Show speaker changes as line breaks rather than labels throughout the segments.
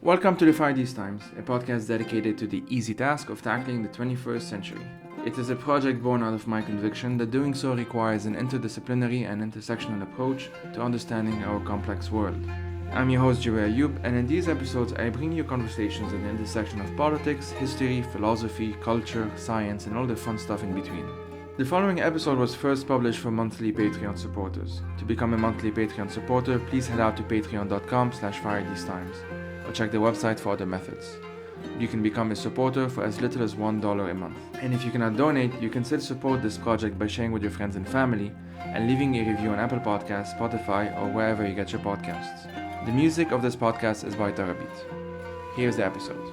Welcome to Defy These Times, a podcast dedicated to the easy task of tackling the 21st century. It is a project born out of my conviction that doing so requires an interdisciplinary and intersectional approach to understanding our complex world. I'm your host, Jaway Ayub, and in these episodes I bring you conversations at the intersection of politics, history, philosophy, culture, science, and all the fun stuff in between. The following episode was first published for monthly Patreon supporters. To become a monthly Patreon supporter, please head out to patreon.com/firethesetimes or check the website for other methods. You can become a supporter for as little as $1 a month. And if you cannot donate, you can still support this project by sharing with your friends and family and leaving a review on Apple Podcasts, Spotify, or wherever you get your podcasts. The music of this podcast is by Tareq. Here's the episode.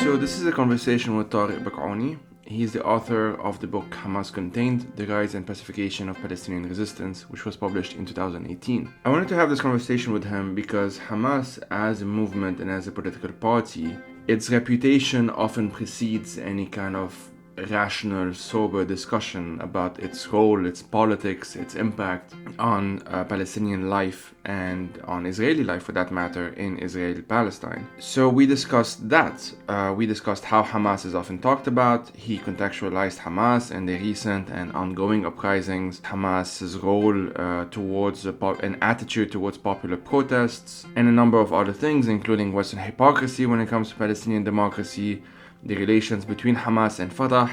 So this is a conversation with Tareq Baconi. He's the author of the book Hamas Contained, The Rise and Pacification of Palestinian Resistance, which was published in 2018. I wanted to have this conversation with him because Hamas as a movement and as a political party, its reputation often precedes any kind of rational, sober discussion about its role, its politics, its impact on Palestinian life and on Israeli life, for that matter, in Israel-Palestine. So we discussed that. We discussed how Hamas is often talked about. He contextualized Hamas and the recent and ongoing uprisings, Hamas's role towards an attitude towards popular protests, and a number of other things, including Western hypocrisy when it comes to Palestinian democracy, the relations between Hamas and Fatah,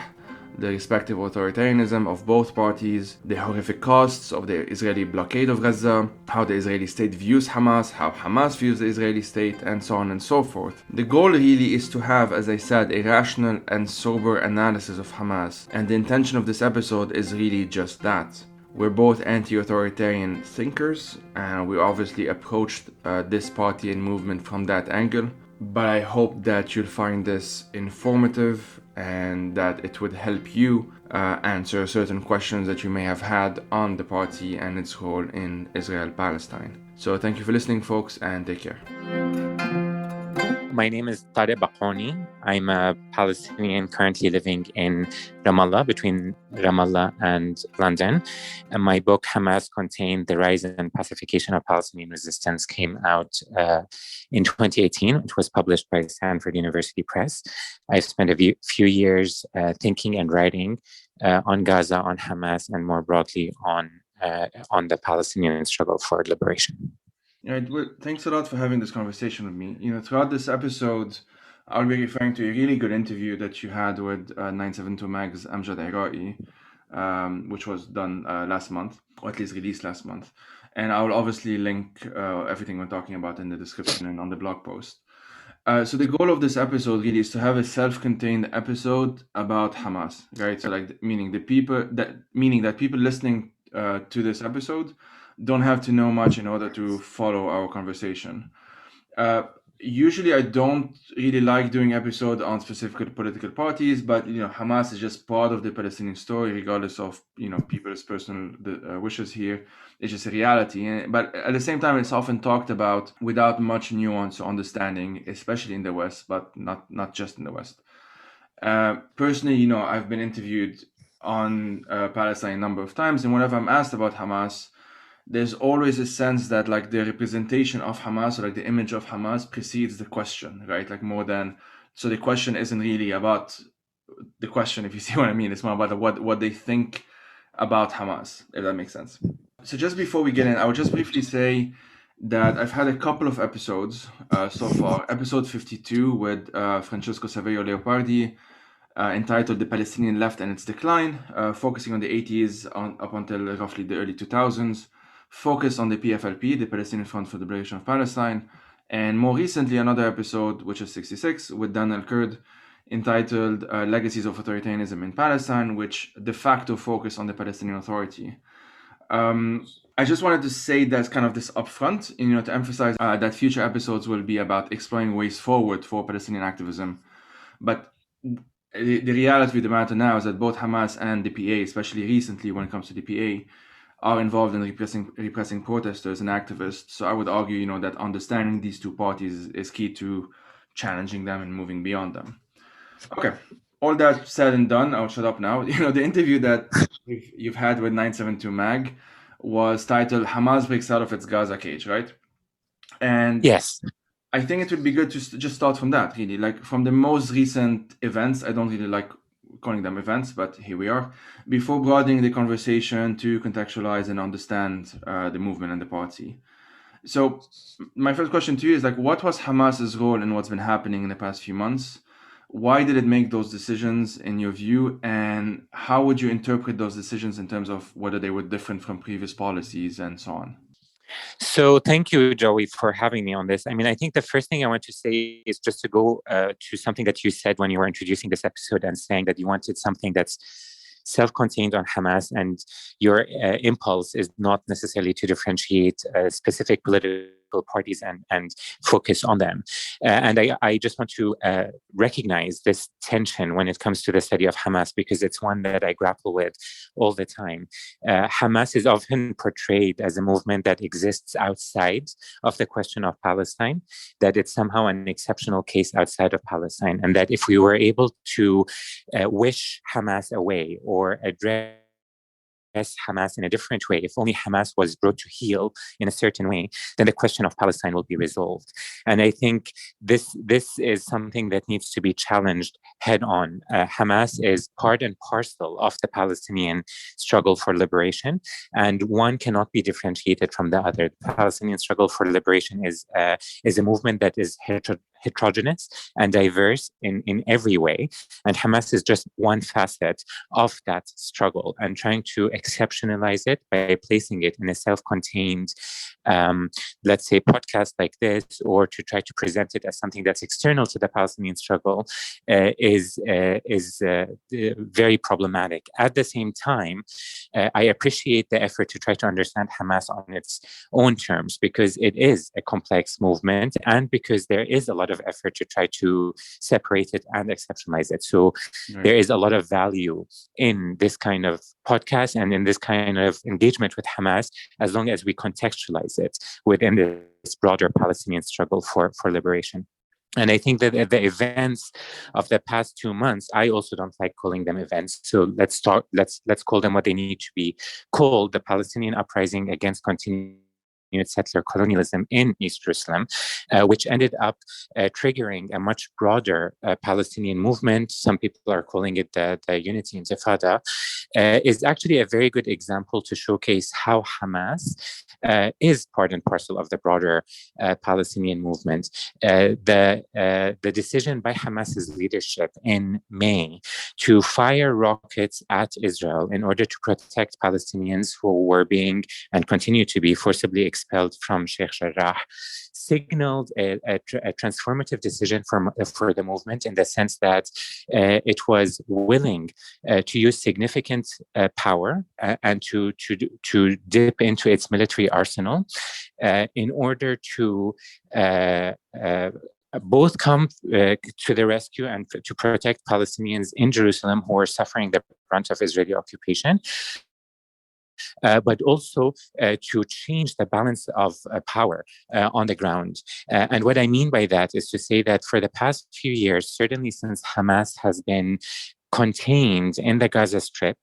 the respective authoritarianism of both parties, the horrific costs of the Israeli blockade of Gaza, how the Israeli state views Hamas, how Hamas views the Israeli state, and so on and so forth. The goal really is to have, as I said, a rational and sober analysis of Hamas, and the intention of this episode is really just that. We're both anti-authoritarian thinkers, and we obviously approached this party and movement from that angle. But I hope that you'll find this informative and that it would help you answer certain questions that you may have had on the party and its role in Israel-Palestine. So thank you for listening, folks, and take care.
My name is Tareq Baconi. I'm a Palestinian currently living in Ramallah, between Ramallah and London. And my book, Hamas Contained, The Rise and Pacification of Palestinian Resistance, came out in 2018. It was published by Stanford University Press. I've spent a few years thinking and writing on Gaza, on Hamas, and more broadly on the Palestinian struggle for liberation.
Yeah, thanks a lot for having this conversation with me. Throughout this episode, I'll be referring to a really good interview that you had with 972 Mag's Amjad Iraqi, which was done last month, or at least released last month. And I will obviously link everything we're talking about in the description and on the blog post. So the goal of this episode really is to have a self-contained episode about Hamas, right? So meaning that people listening to this episode don't have to know much in order to follow our conversation. Usually I don't really like doing episodes on specific political parties, but Hamas is just part of the Palestinian story, regardless of people's personal wishes here. It's just a reality. But at the same time, it's often talked about without much nuance or understanding, especially in the West, but not just in the West. Personally, I've been interviewed on Palestine a number of times, and whenever I'm asked about Hamas, there's always a sense that the representation of Hamas or the image of Hamas precedes the question, right? So the question isn't really about the question, if you see what I mean. It's more about what they think about Hamas, if that makes sense. So just before we get in, I would just briefly say that I've had a couple of episodes so far. Episode 52 with Francesco Saverio Leopardi, entitled The Palestinian Left and Its Decline, focusing on the 80s up until roughly the early 2000s. Focused on the PFLP, the Palestinian Front for the Liberation of Palestine, and more recently another episode, which is 66, with Daniel Kurd, entitled Legacies of Authoritarianism in Palestine, which de facto focus on the Palestinian Authority. I just wanted to say that kind of this upfront, to emphasize that future episodes will be about exploring ways forward for Palestinian activism. But the reality of the matter now is that both Hamas and the PA, especially recently when it comes to the PA, are involved in repressing protesters and activists. So I would argue, that understanding these two parties is key to challenging them and moving beyond them. Okay, all that said and done, I'll shut up now. The interview that you've had with 972 Mag was titled "Hamas breaks out of its Gaza cage," right? And
Yes.
I think it would be good to just start from that, really, like from the most recent events. I don't really like calling them events, but here we are. Before broadening the conversation to contextualize and understand the movement and the party. So, my first question to you is like, what was Hamas's role in what's been happening in the past few months? Why did it make those decisions, in your view, and how would you interpret those decisions in terms of whether they were different from previous policies and so on?
So thank you, Joey, for having me on this. I mean, I think the first thing I want to say is just to go to something that you said when you were introducing this episode and saying that you wanted something that's self-contained on Hamas, and your impulse is not necessarily to differentiate specific political parties and focus on them. And I just want to recognize this tension when it comes to the study of Hamas, because it's one that I grapple with all the time. Hamas is often portrayed as a movement that exists outside of the question of Palestine, that it's somehow an exceptional case outside of Palestine, and that if we were able to wish Hamas away or address Hamas in a different way, if only Hamas was brought to heel in a certain way, then the question of Palestine will be resolved. And I think this is something that needs to be challenged head on. Hamas is part and parcel of the Palestinian struggle for liberation, and one cannot be differentiated from the other. The Palestinian struggle for liberation is a movement that is heterogeneous and diverse in every way. And Hamas is just one facet of that struggle, and trying to exceptionalize it by placing it in a self-contained, let's say, podcast like this, or to try to present it as something that's external to the Palestinian struggle is very problematic. At the same time, I appreciate the effort to try to understand Hamas on its own terms, because it is a complex movement, and because there is a lot of effort to try to separate it and exceptionalize it. So there is a lot of value in this kind of podcast and in this kind of engagement with Hamas, as long as we contextualize it within this broader Palestinian struggle for liberation. And I think that the events of the past 2 months, I also don't like calling them events. So let's call them what they need to be called: the Palestinian uprising against continued settler colonialism in East Jerusalem, which ended up triggering a much broader Palestinian movement. Some people are calling it the Unity Intifada, is actually a very good example to showcase how Hamas is part and parcel of the broader Palestinian movement. The decision by Hamas's leadership in May to fire rockets at Israel in order to protect Palestinians who were being and continue to be forcibly expelled from Sheikh Jarrah signaled a transformative decision for the movement, in the sense that it was willing to use significant power and to dip into its military arsenal in order to both come to the rescue and to protect Palestinians in Jerusalem who are suffering the brunt of Israeli occupation, but also to change the balance of power on the ground. And what I mean by that is to say that for the past few years, certainly since Hamas has been contained in the Gaza Strip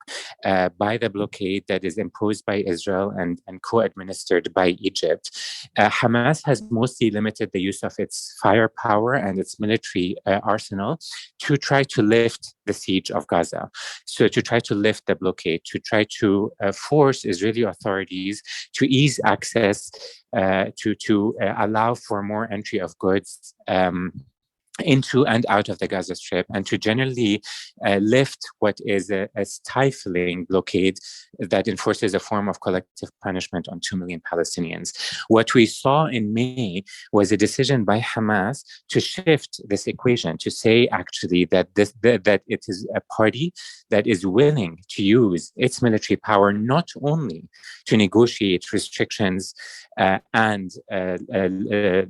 by the blockade that is imposed by Israel and co-administered by Egypt, Hamas has mostly limited the use of its firepower and its military arsenal to try to lift the siege of Gaza. So to try to lift the blockade, to try to force Israeli authorities to ease access, to allow for more entry of goods into and out of the Gaza Strip, and to generally lift what is a stifling blockade that enforces a form of collective punishment on 2 million Palestinians. What we saw in May was a decision by Hamas to shift this equation, to say actually that that it is a party that is willing to use its military power not only to negotiate restrictions and the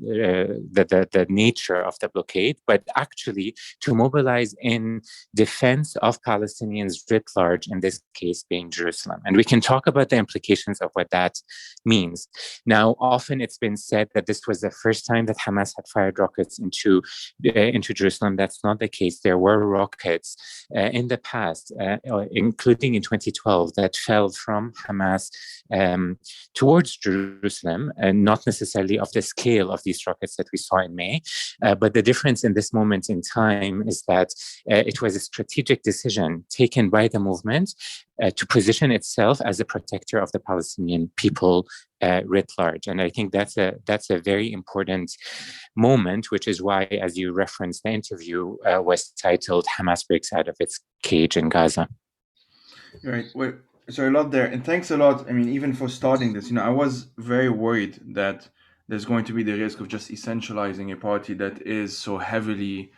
nature of the blockade, blockade, but actually to mobilize in defense of Palestinians writ large, in this case being Jerusalem. And we can talk about the implications of what that means. Now, often it's been said that this was the first time that Hamas had fired rockets into Jerusalem. That's not the case. There were rockets in the past, including in 2012, that fell from Hamas towards Jerusalem, and not necessarily of the scale of these rockets that we saw in May. But the difference in this moment in time is that it was a strategic decision taken by the movement to position itself as a protector of the Palestinian people writ large. And I think that's a very important moment, which is why, as you referenced, the interview was titled "Hamas Breaks Out of Its Cage in Gaza."
Right. Well, so a lot there, and thanks a lot. I mean, even for starting this, I was very worried that there's going to be the risk of just essentializing a party that is so heavily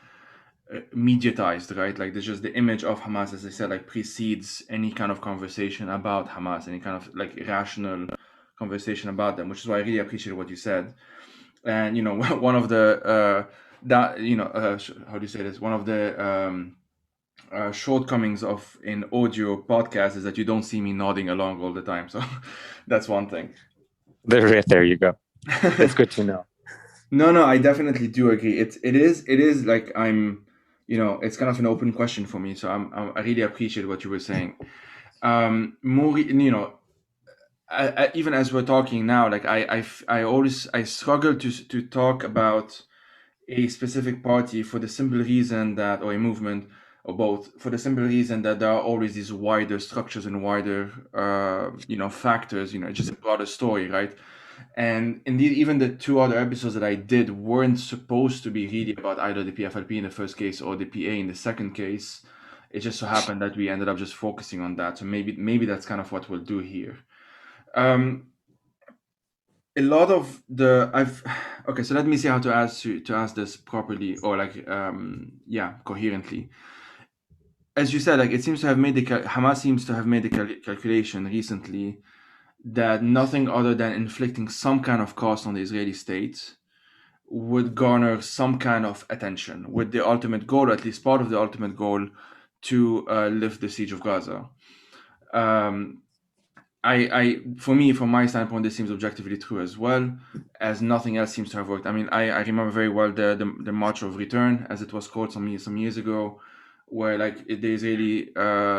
mediatized, right? Like there's just the image of Hamas, as I said, like precedes any kind of conversation about Hamas, any kind of like rational conversation about them, which is why I really appreciate what you said. And one of the how do you say this? One of the shortcomings of an audio podcast is that you don't see me nodding along all the time. So that's one thing.
There you go. That's good to know.
No, I definitely do agree. It is like it's kind of an open question for me. So I really appreciate what you were saying. More, even as we're talking now, like I struggle to talk about a specific party for the simple reason that, or a movement, or both, for the simple reason that there are always these wider structures and wider factors. It's just a broader story, right? And indeed, even the two other episodes that I did weren't supposed to be really about either the PFLP in the first case or the PA in the second case. It just so happened that we ended up just focusing on that. So maybe that's kind of what we'll do here. A lot of okay, so let me see how to ask this properly, or coherently. As you said, like it seems to have Hamas seems to have made the calculation recently that nothing other than inflicting some kind of cost on the Israeli state would garner some kind of attention, with the ultimate goal, or at least part of the ultimate goal, to lift the siege of Gaza. For me, from my standpoint, this seems objectively true as well, as nothing else seems to have worked. I mean, I remember very well the March of Return, as it was called some years ago, where like the Israeli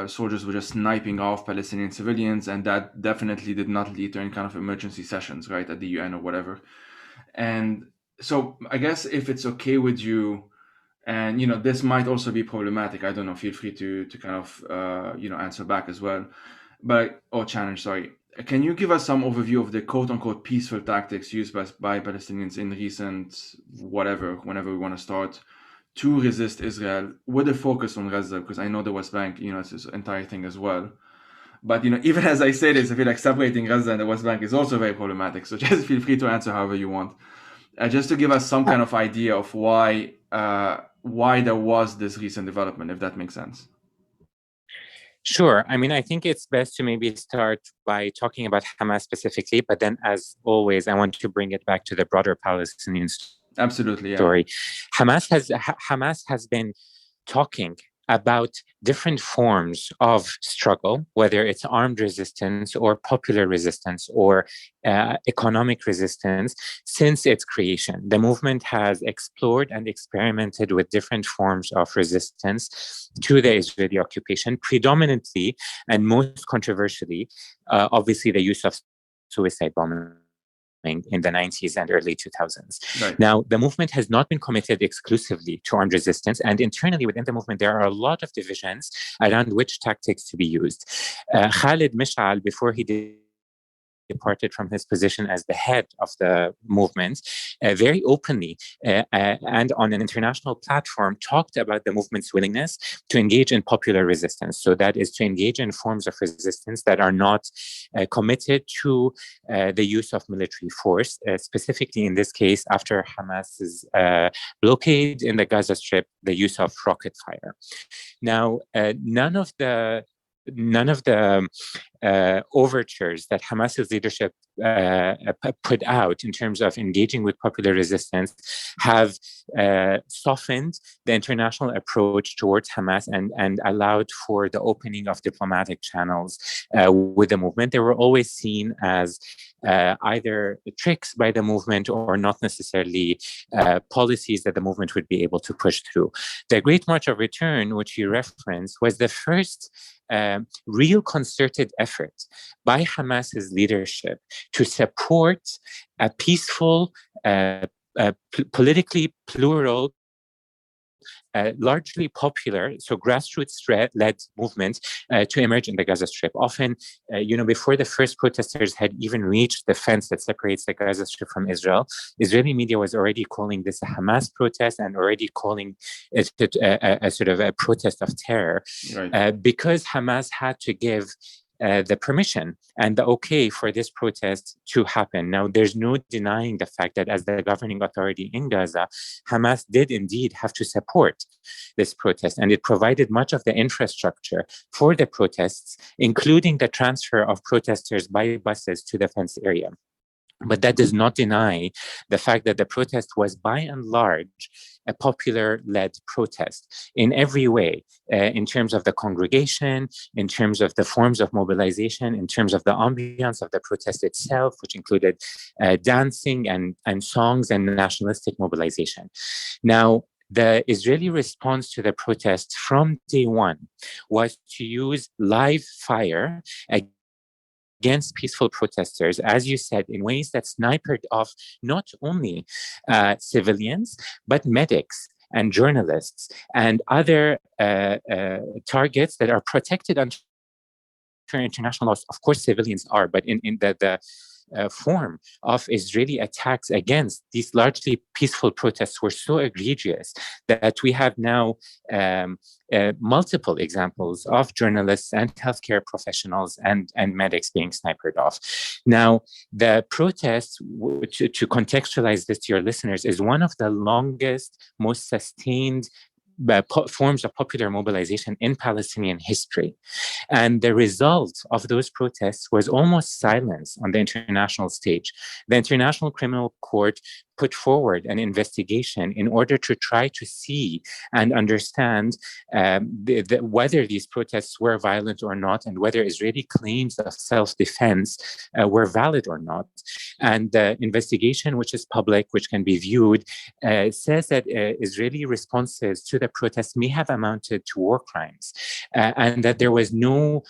soldiers were just sniping off Palestinian civilians, and that definitely did not lead to any kind of emergency sessions, right, at the UN or whatever. And so I guess if it's okay with you, and this might also be problematic, I don't know, feel free to kind of answer back as well, or challenge, sorry. Can you give us some overview of the quote-unquote peaceful tactics used by Palestinians in recent whenever we want to start, to resist Israel, with a focus on Gaza? Because I know the West Bank, it's this entire thing as well. But even as I say this, I feel like separating Gaza and the West Bank is also very problematic. So just feel free to answer however you want. Just to give us some kind of idea of why there was this recent development, if that makes sense.
Sure. I mean, I think it's best to maybe start by talking about Hamas specifically, but then, as always, I want to bring it back to the broader Palestinian story.
Absolutely, yeah.
Hamas has been talking about different forms of struggle, whether it's armed resistance or popular resistance or economic resistance, since its creation. The movement has explored and experimented with different forms of resistance to the Israeli occupation, predominantly and most controversially, obviously, the use of suicide bombing in the 90s and early 2000s.
Right.
Now, the movement has not been committed exclusively to armed resistance, and internally within the movement, there are a lot of divisions around which tactics to be used. Khalid Mish'al, before he departed from his position as the head of the movement, very openly and on an international platform talked about the movement's willingness to engage in popular resistance. So that is to engage in forms of resistance that are not committed to the use of military force, specifically in this case, after Hamas's blockade in the Gaza Strip, the use of rocket fire. Now, none of the overtures that Hamas's leadership put out in terms of engaging with popular resistance have softened the international approach towards Hamas and allowed for the opening of diplomatic channels with the movement. They were always seen as either tricks by the movement or not necessarily policies that the movement would be able to push through. The Great March of Return, which you referenced, was the first real concerted effort by Hamas's leadership to support a peaceful, politically plural, largely popular, so grassroots-led movement to emerge in the Gaza Strip. Often, before the first protesters had even reached the fence that separates the Gaza Strip from Israel, Israeli media was already calling this a Hamas protest and already calling it a sort of a protest of terror, right. Because Hamas had to give the permission and the okay for this protest to happen. Now, there's no denying the fact that as the governing authority in Gaza, Hamas did indeed have to support this protest, and it provided much of the infrastructure for the protests, including the transfer of protesters by buses to the fenced area. But that does not deny the fact that the protest was by and large a popular-led protest in every way, in terms of the congregation, in terms of the forms of mobilization, in terms of the ambience of the protest itself, which included dancing and songs and nationalistic mobilization. Now, the Israeli response to the protest from day one was to use live fire against peaceful protesters, as you said, in ways that sniped off not only civilians, but medics and journalists and other targets that are protected under international laws. Of course, civilians are, but in the form of Israeli attacks against these largely peaceful protests were so egregious that we have now multiple examples of journalists and healthcare professionals and medics being sniped off. Now, the protest, to contextualize this to your listeners, is one of the longest, most sustained forms of popular mobilization in Palestinian history. And the result of those protests was almost silence on the international stage. The International Criminal Court put forward an investigation in order to try to see and understand whether these protests were violent or not, and whether Israeli claims of self-defense were valid or not. And the investigation, which is public, which can be viewed, says that Israeli responses to the protests may have amounted to war crimes, and that there was no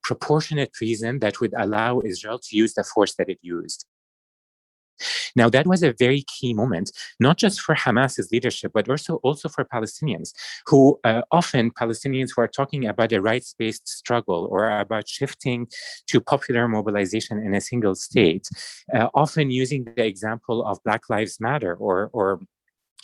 proportionate reason that would allow Israel to use the force that it used. Now, that was a very key moment, not just for Hamas's leadership, but also for Palestinians, who often Palestinians who are talking about a rights-based struggle or about shifting to popular mobilization in a single state, often using the example of Black Lives Matter or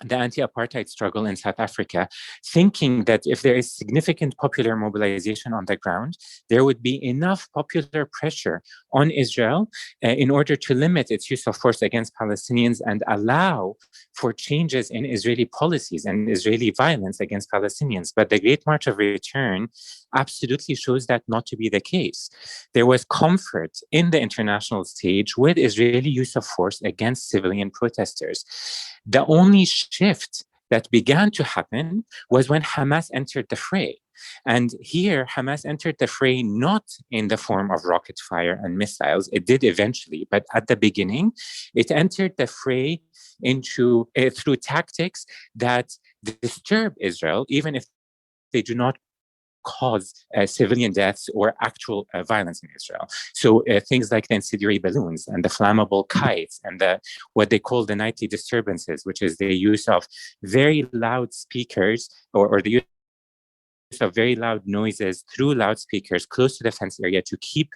the anti-apartheid struggle in South Africa, thinking that if there is significant popular mobilization on the ground, there would be enough popular pressure on Israel in order to limit its use of force against Palestinians and allow for changes in Israeli policies and Israeli violence against Palestinians. But the Great March of Return absolutely shows that not to be the case. There was comfort in the international stage with Israeli use of force against civilian protesters. The only shift that began to happen was when Hamas entered the fray. And here, Hamas entered the fray not in the form of rocket fire and missiles. It did eventually, but at the beginning, it entered the fray through tactics that disturb Israel, even if they do not cause civilian deaths or actual violence in Israel. So things like the incendiary balloons and the flammable kites and what they call the nightly disturbances, which is the use of very loud speakers or the use of very loud noises through loudspeakers close to the fence area to keep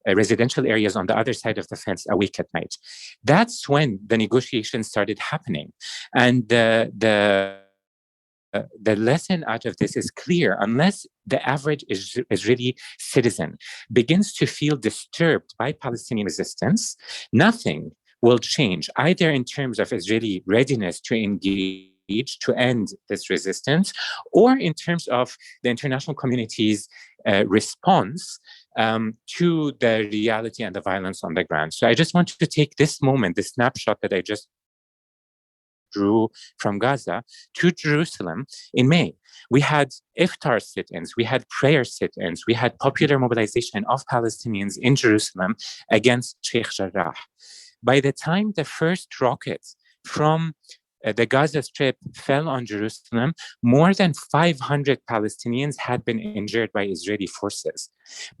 residential areas on the other side of the fence awake at night. That's when the negotiations started happening. And the lesson out of this is clear. Unless the average Israeli citizen begins to feel disturbed by Palestinian resistance, nothing will change, either in terms of Israeli readiness to engage to end this resistance, or in terms of the international community's response to the reality and the violence on the ground. So I just wanted to take this moment, this snapshot that I just drew from Gaza to Jerusalem in May. We had iftar sit-ins, we had prayer sit-ins, we had popular mobilization of Palestinians in Jerusalem against Sheikh Jarrah. By the time the first rockets from the Gaza Strip fell on Jerusalem, more than 500 Palestinians had been injured by Israeli forces.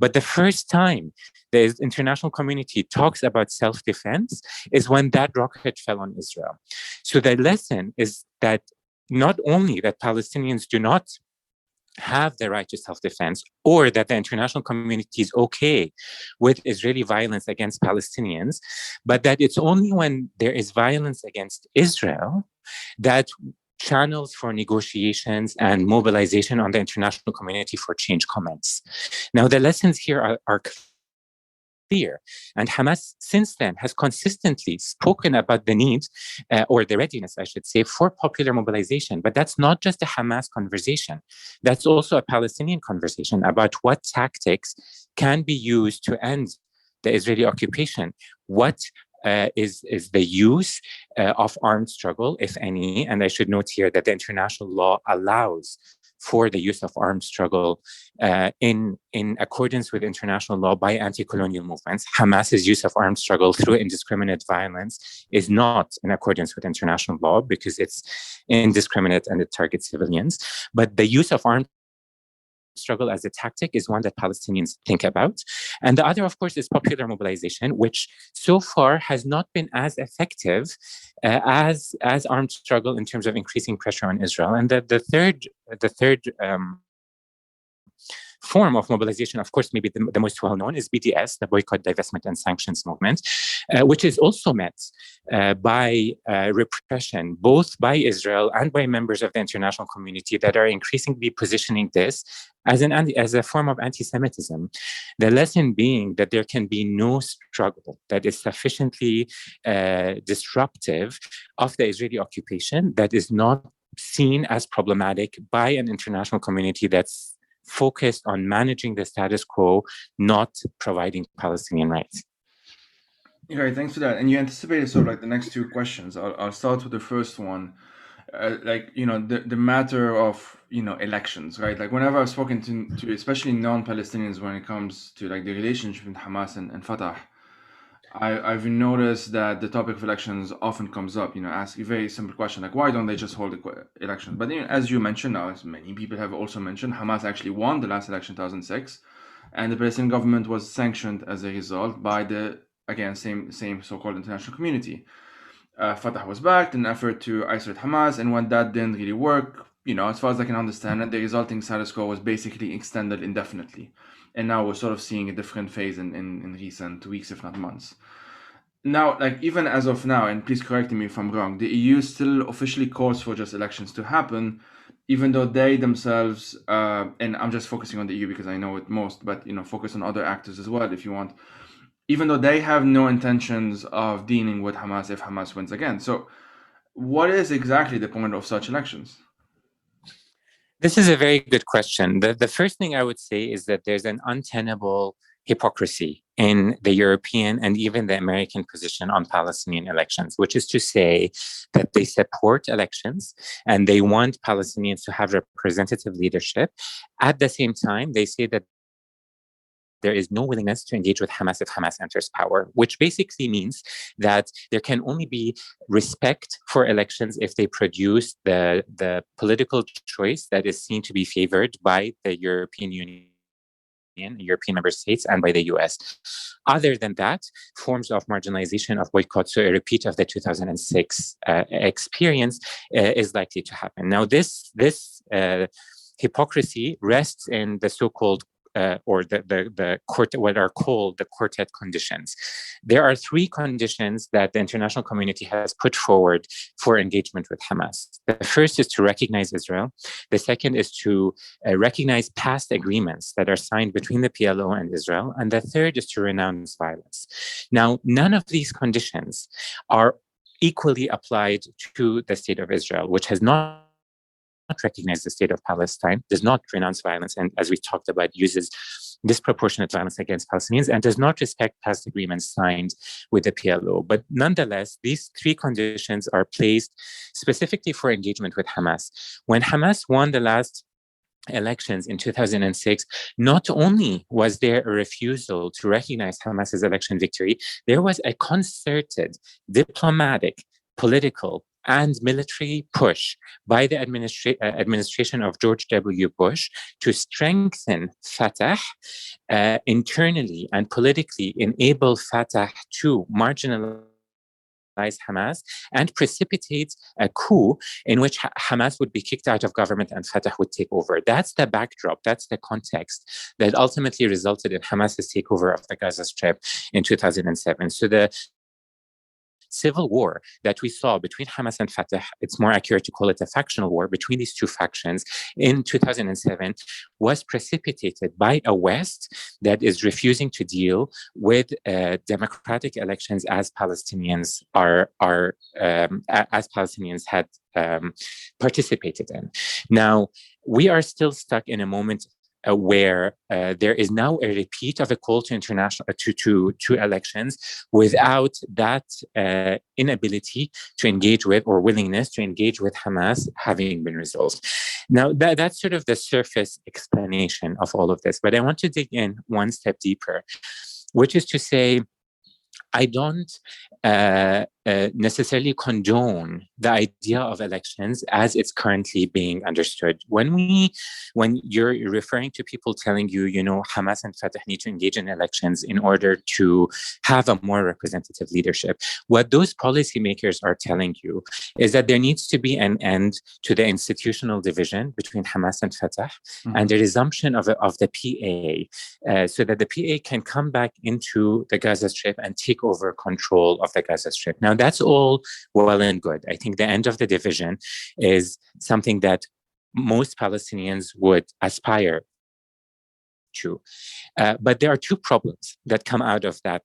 But the first time the international community talks about self-defense is when that rocket fell on Israel. So the lesson is that not only that Palestinians do not have the right to self-defense, or that the international community is okay with Israeli violence against Palestinians, but that it's only when there is violence against Israel that channels for negotiations and mobilization on the international community for change commence. Now, the lessons here are clear. And Hamas, since then, has consistently spoken about the need, or the readiness, I should say, for popular mobilization. But that's not just a Hamas conversation. That's also a Palestinian conversation about what tactics can be used to end the Israeli occupation. What is the use of armed struggle, if any? And I should note here that the international law allows for the use of armed struggle in accordance with international law by anti-colonial movements. Hamas's use of armed struggle through indiscriminate violence is not in accordance with international law because it's indiscriminate and it targets civilians. But the use of armed struggle as a tactic is one that Palestinians think about. And the other, of course, is popular mobilization, which so far has not been as effective as armed struggle in terms of increasing pressure on Israel. And the third form of mobilization, of course, maybe the most well-known is BDS, the Boycott, Divestment and Sanctions Movement, which is also met by repression, both by Israel and by members of the international community that are increasingly positioning this as a form of anti-Semitism. The lesson being that there can be no struggle that is sufficiently disruptive of the Israeli occupation that is not seen as problematic by an international community that's focused on managing the status quo, not providing Palestinian rights.
Okay, thanks for that. And you anticipated sort of like the next two questions. I'll start with the first one. The matter of, elections, right? Like whenever I've spoken to especially non-Palestinians when it comes to like the relationship between Hamas and Fatah, I've noticed that the topic of elections often comes up, ask a very simple question, like why don't they just hold the elections? But as you mentioned now, as many people have also mentioned, Hamas actually won the last election in 2006, and the Palestinian government was sanctioned as a result by the, again, same so-called international community. Fatah was backed in an effort to isolate Hamas, and when that didn't really work, as far as I can understand it, the resulting status quo was basically extended indefinitely. And now we're sort of seeing a different phase in recent weeks, if not months. Now, like even as of now, and please correct me if I'm wrong, the EU still officially calls for just elections to happen, even though they themselves, and I'm just focusing on the EU because I know it most, but focus on other actors as well if you want, even though they have no intentions of dealing with Hamas if Hamas wins again. So what is exactly the point of such elections?
This is a very good question. The first thing I would say is that there's an untenable hypocrisy in the European and even the American position on Palestinian elections, which is to say that they support elections and they want Palestinians to have representative leadership. At the same time, they say that there is no willingness to engage with Hamas if Hamas enters power, which basically means that there can only be respect for elections if they produce the political choice that is seen to be favored by the European Union, European member states, and by the US. Other than that, forms of marginalization of boycott, so a repeat of the 2006 experience, is likely to happen. Now, this hypocrisy rests in the so-called or the what are called the quartet conditions. There are three conditions that the international community has put forward for engagement with Hamas. The first is to recognize Israel. The second is to recognize past agreements that are signed between the PLO and Israel. And the third is to renounce violence. Now, none of these conditions are equally applied to the state of Israel, which has not recognized the state of Palestine, does not renounce violence, and as we talked about, uses disproportionate violence against Palestinians, and does not respect past agreements signed with the PLO. But nonetheless, these three conditions are placed specifically for engagement with Hamas. When Hamas won the last elections in 2006, not only was there a refusal to recognize Hamas's election victory, there was a concerted diplomatic, political, and military push by the administration of George W. Bush to strengthen Fatah internally and politically, enable Fatah to marginalize Hamas and precipitate a coup in which Hamas would be kicked out of government and Fatah would take over. That's the backdrop, that's the context that ultimately resulted in Hamas's takeover of the Gaza Strip in 2007. So the civil war that we saw between Hamas and Fatah, it's more accurate to call it a factional war between these two factions in 2007, was precipitated by a West that is refusing to deal with democratic elections as Palestinians had participated in. Now, we are still stuck in a moment where there is now a repeat of a call to to elections without that inability to engage with or willingness to engage with Hamas having been resolved. Now, that's sort of the surface explanation of all of this. But I want to dig in one step deeper, which is to say, I don't necessarily condone the idea of elections as it's currently being understood. When you're referring to people telling you, Hamas and Fatah need to engage in elections in order to have a more representative leadership, what those policymakers are telling you is that there needs to be an end to the institutional division between Hamas and Fatah and the resumption of the PA so that the PA can come back into the Gaza Strip and take over control of the Gaza Strip. Now, that's all well and good. I think the end of the division is something that most Palestinians would aspire to. But there are two problems that come out of that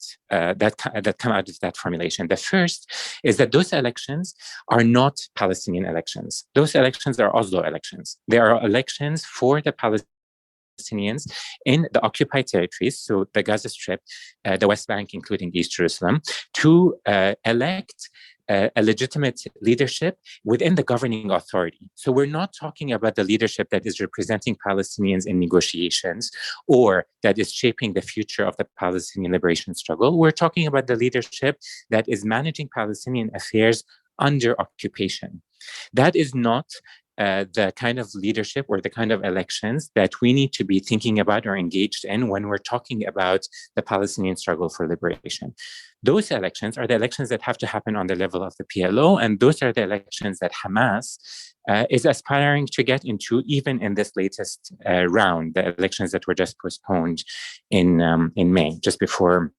formulation. The first is that those elections are not Palestinian elections. Those elections are Oslo elections. They are elections for the Palestinians in the occupied territories, so the Gaza Strip, the West Bank, including East Jerusalem, to elect a legitimate leadership within the governing authority. So we're not talking about the leadership that is representing Palestinians in negotiations or that is shaping the future of the Palestinian liberation struggle. We're talking about the leadership that is managing Palestinian affairs under occupation. That is not the kind of leadership or the kind of elections that we need to be thinking about or engaged in when we're talking about the Palestinian struggle for liberation. Those elections are the elections that have to happen on the level of the PLO, and those are the elections that Hamas is aspiring to get into, even in this latest round, the elections that were just postponed in May, just before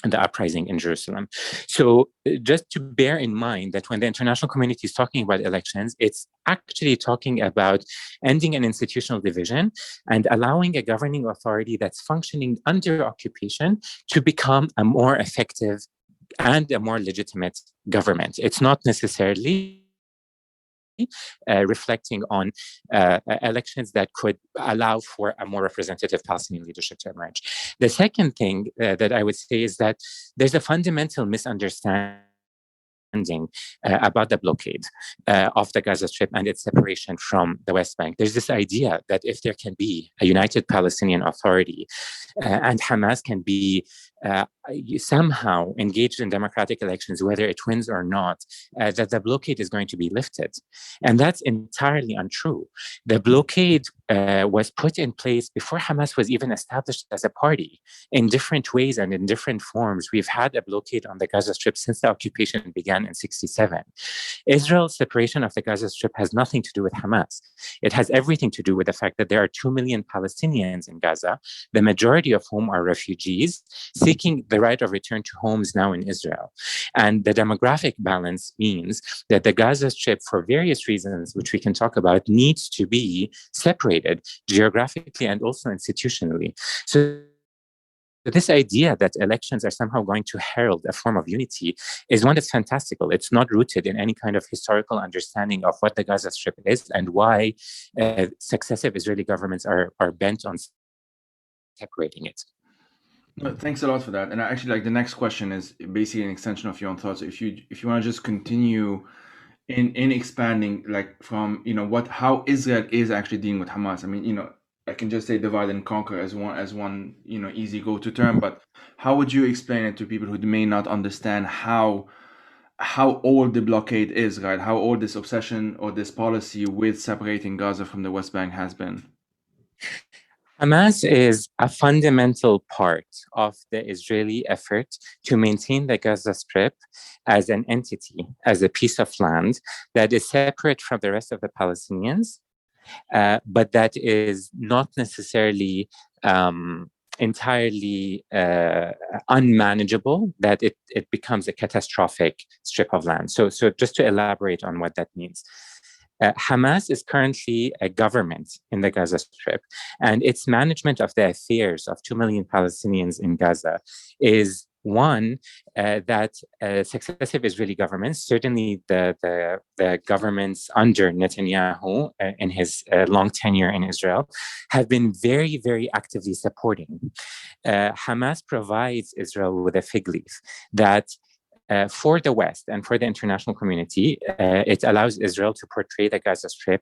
the uprising in Jerusalem. So just to bear in mind that when the international community is talking about elections, it's actually talking about ending an institutional division and allowing a governing authority that's functioning under occupation to become a more effective and a more legitimate government. It's not necessarily reflecting on elections that could allow for a more representative Palestinian leadership to emerge. The second thing that I would say is that there's a fundamental misunderstanding about the blockade of the Gaza Strip and its separation from the West Bank. There's this idea that if there can be a united Palestinian authority and Hamas can be somehow engaged in democratic elections, whether it wins or not, that the blockade is going to be lifted. And that's entirely untrue. The blockade was put in place before Hamas was even established as a party in different ways and in different forms. We've had a blockade on the Gaza Strip since the occupation began in 1967. Israel's separation of the Gaza Strip has nothing to do with Hamas. It has everything to do with the fact that there are 2 million Palestinians in Gaza, the majority of whom are refugees seeking the right of return to homes now in Israel. And the demographic balance means that the Gaza Strip, for various reasons, which we can talk about, needs to be separated geographically and also institutionally. So this idea that elections are somehow going to herald a form of unity is one that's fantastical. It's not rooted in any kind of historical understanding of what the Gaza Strip is and why successive Israeli governments are bent on separating it.
No, thanks a lot for that. And actually, like the next question is basically an extension of your own thoughts. If you want to just continue in expanding, like from how Israel is actually dealing with Hamas. I mean, I can just say divide and conquer as one easy go-to term. But how would you explain it to people who may not understand how old the blockade is, right? How old this obsession or this policy with separating Gaza from the West Bank has been?
Hamas is a fundamental part of the Israeli effort to maintain the Gaza Strip as an entity, as a piece of land that is separate from the rest of the Palestinians, but that is not necessarily entirely unmanageable, that it becomes a catastrophic strip of land. So just to elaborate on what that means. Hamas is currently a government in the Gaza Strip, and its management of the affairs of 2 million Palestinians in Gaza is one that successive Israeli governments, certainly the governments under Netanyahu in his long tenure in Israel, have been very, very actively supporting. Hamas provides Israel with a fig leaf that for the West and for the international community, it allows Israel to portray the Gaza Strip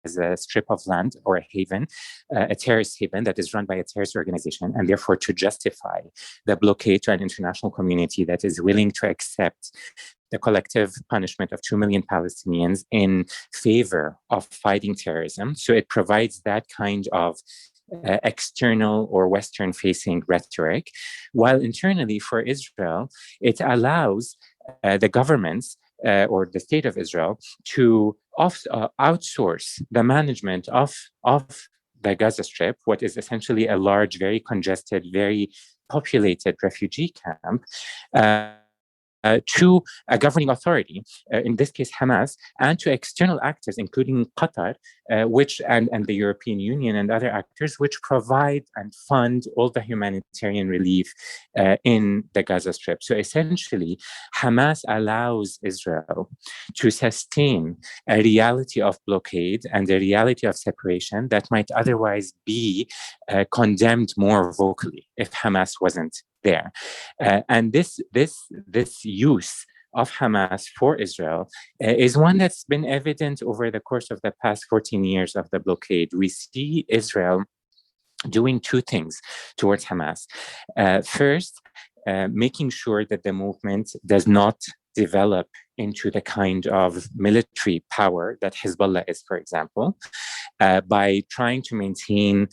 as a strip of land or a haven, a terrorist haven that is run by a terrorist organization, and therefore to justify the blockade to an international community that is willing to accept the collective punishment of 2 million Palestinians in favor of fighting terrorism. So it provides that kind of external or Western-facing rhetoric, while internally for Israel, it allows the governments or the state of Israel to outsource the management of the Gaza Strip, what is essentially a large, very congested, very populated refugee camp, to a governing authority, in this case Hamas, and to external actors, including Qatar, which and the European Union and other actors, which provide and fund all the humanitarian relief in the Gaza Strip. So essentially, Hamas allows Israel to sustain a reality of blockade and a reality of separation that might otherwise be condemned more vocally if Hamas wasn't there. And this use of Hamas for Israel is one that's been evident over the course of the past 14 years of the blockade. We see Israel doing two things towards Hamas. First, making sure that the movement does not develop into the kind of military power that Hezbollah is, for example, by trying to maintain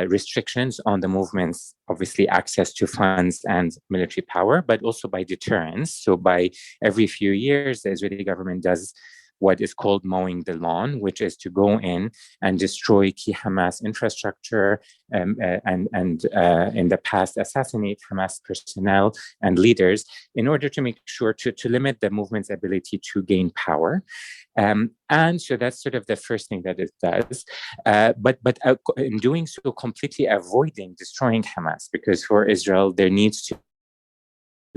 restrictions on the movement's, obviously, access to funds and military power, but also by deterrence. So by every few years, the Israeli government does what is called mowing the lawn, which is to go in and destroy key Hamas infrastructure and in the past assassinate Hamas personnel and leaders in order to make sure to limit the movement's ability to gain power. And so that's sort of the first thing that it does. But in doing so, completely avoiding destroying Hamas, because for Israel, there needs to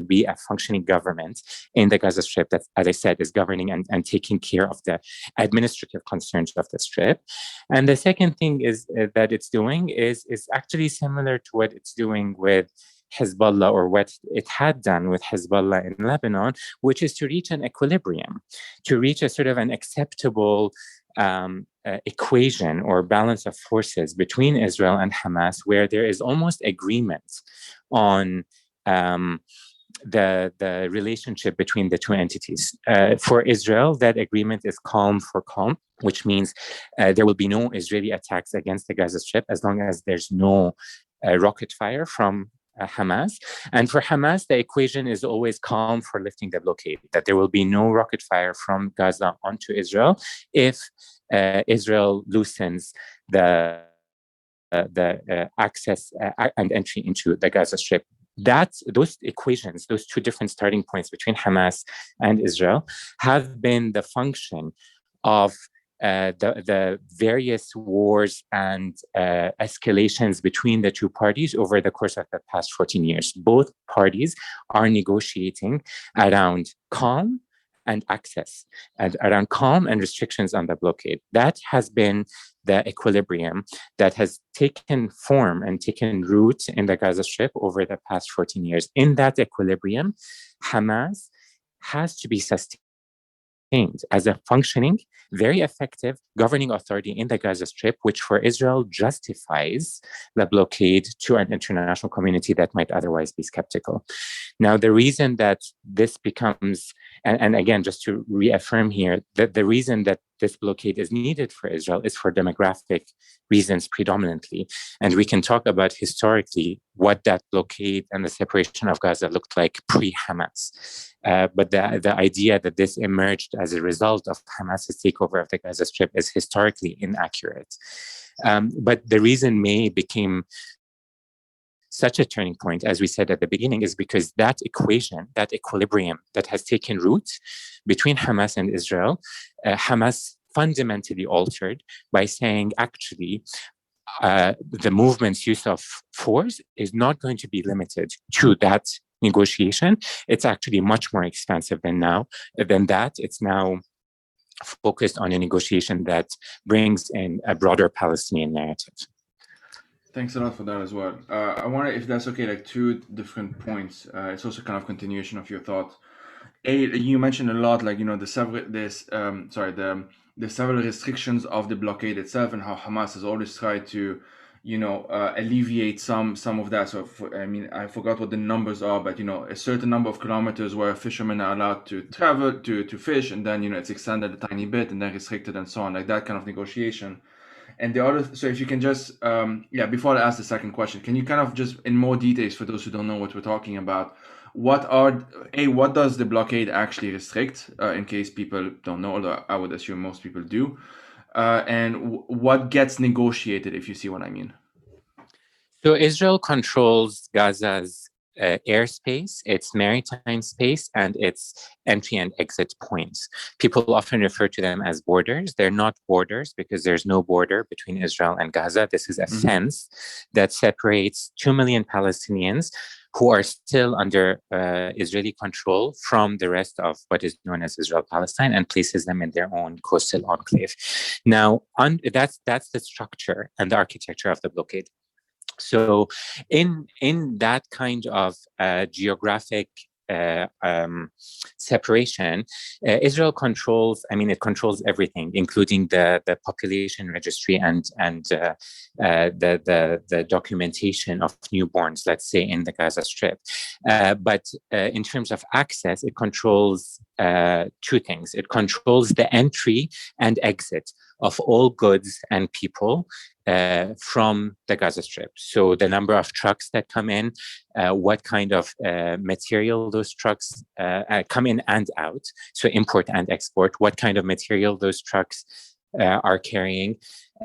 be a functioning government in the Gaza Strip that, as I said, is governing and taking care of the administrative concerns of the Strip. And the second thing is that it's doing is actually similar to what it's doing with Hezbollah, or what it had done with Hezbollah in Lebanon, which is to reach an equilibrium, to reach a sort of an acceptable equation or balance of forces between Israel and Hamas, where there is almost agreement on the relationship between the two entities. For Israel, that agreement is calm for calm, which means there will be no Israeli attacks against the Gaza Strip as long as there's no rocket fire from Hamas. And for Hamas, the equation is always calm for lifting the blockade, that there will be no rocket fire from Gaza onto Israel if Israel loosens the access and entry into the Gaza Strip. Those equations, those two different starting points between Hamas and Israel, have been the function of the various wars and escalations between the two parties over the course of the past 14 years. Both parties are negotiating around calm and access, and around calm and restrictions on the blockade. That has been the equilibrium that has taken form and taken root in the Gaza Strip over the past 14 years. In that equilibrium, Hamas has to be sustained as a functioning, very effective governing authority in the Gaza Strip, which for Israel justifies the blockade to an international community that might otherwise be skeptical. Now, the reason that this becomes, and again, just to reaffirm here, that the reason that this blockade is needed for Israel is for demographic reasons predominantly. And we can talk about historically what that blockade and the separation of Gaza looked like pre-Hamas. But the idea that this emerged as a result of Hamas's takeover of the Gaza Strip is historically inaccurate. But the reason May became such a turning point, as we said at the beginning, is because that equation, that equilibrium that has taken root between Hamas and Israel, Hamas fundamentally altered by saying, actually, the movement's use of force is not going to be limited to that negotiation. It's actually much more expansive than that. It's now focused on a negotiation that brings in a broader Palestinian narrative.
Thanks a lot for that as well. I wonder if that's okay, like two different points. It's also kind of continuation of your thought. You mentioned a lot, like, the several restrictions of the blockade itself and how Hamas has always tried to, alleviate some of that. So, I forgot what the numbers are, but, a certain number of kilometers where fishermen are allowed to travel to fish, and then, it's extended a tiny bit and then restricted and so on, like that kind of negotiation. And the other, so if you can just, before I ask the second question, can you kind of just in more details for those who don't know what we're talking about, what does the blockade actually restrict, in case people don't know, although I would assume most people do, and what gets negotiated, if you see what I mean?
So Israel controls Gaza's airspace, its maritime space, and its entry and exit points. People often refer to them as borders. They're not borders because there's no border between Israel and Gaza. This is a fence that separates 2 million Palestinians who are still under Israeli control from the rest of what is known as Israel-Palestine, and places them in their own coastal enclave. Now, that's the structure and the architecture of the blockade. So in that kind of geographic separation, Israel controls everything, including the population registry and the documentation of newborns, let's say, in the Gaza Strip. But in terms of access, it controls two things. It controls the entry and exit of all goods and people from the Gaza Strip. So the number of trucks that come in, what kind of material those trucks come in and out, so import and export, what kind of material those trucks are carrying,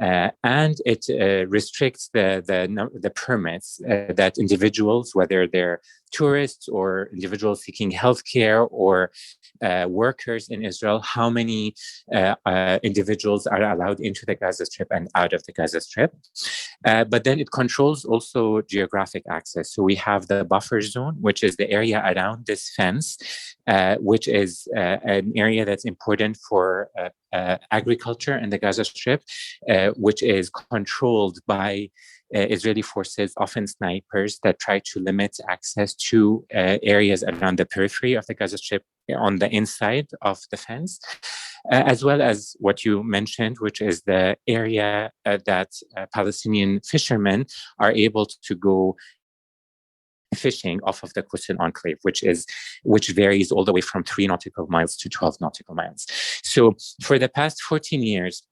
and it restricts the permits that individuals, whether they're tourists or individuals seeking healthcare or workers in Israel, how many individuals are allowed into the Gaza Strip and out of the Gaza Strip. But then it controls also geographic access. So we have the buffer zone, which is the area around this fence, which is an area that's important for agriculture in the Gaza Strip, which is controlled by Israeli forces, often snipers, that try to limit access to areas around the periphery of the Gaza Strip on the inside of the fence, as well as what you mentioned, which is the area that Palestinian fishermen are able to go fishing off of the coastal enclave, which varies all the way from 3 nautical miles to 12 nautical miles. So for the past 14 years,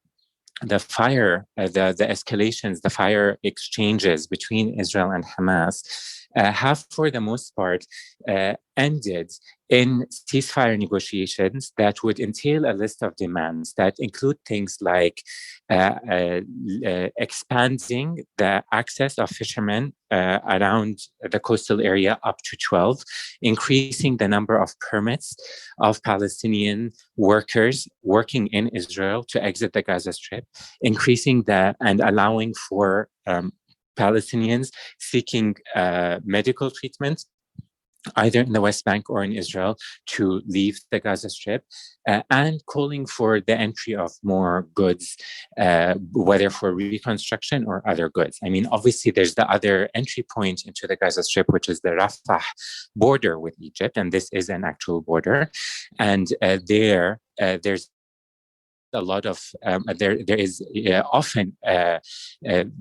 the fire, the escalations, the fire exchanges between Israel and Hamas have, for the most part, ended in ceasefire negotiations that would entail a list of demands that include things like expanding the access of fishermen around the coastal area up to 12, increasing the number of permits of Palestinian workers working in Israel to exit the Gaza Strip, increasing and allowing for Palestinians seeking medical treatment either in the West Bank or in Israel to leave the Gaza Strip, and calling for the entry of more goods, whether for reconstruction or other goods. I mean, obviously, there's the other entry point into the Gaza Strip, which is the Rafah border with Egypt, and this is an actual border. And there's a lot of there is often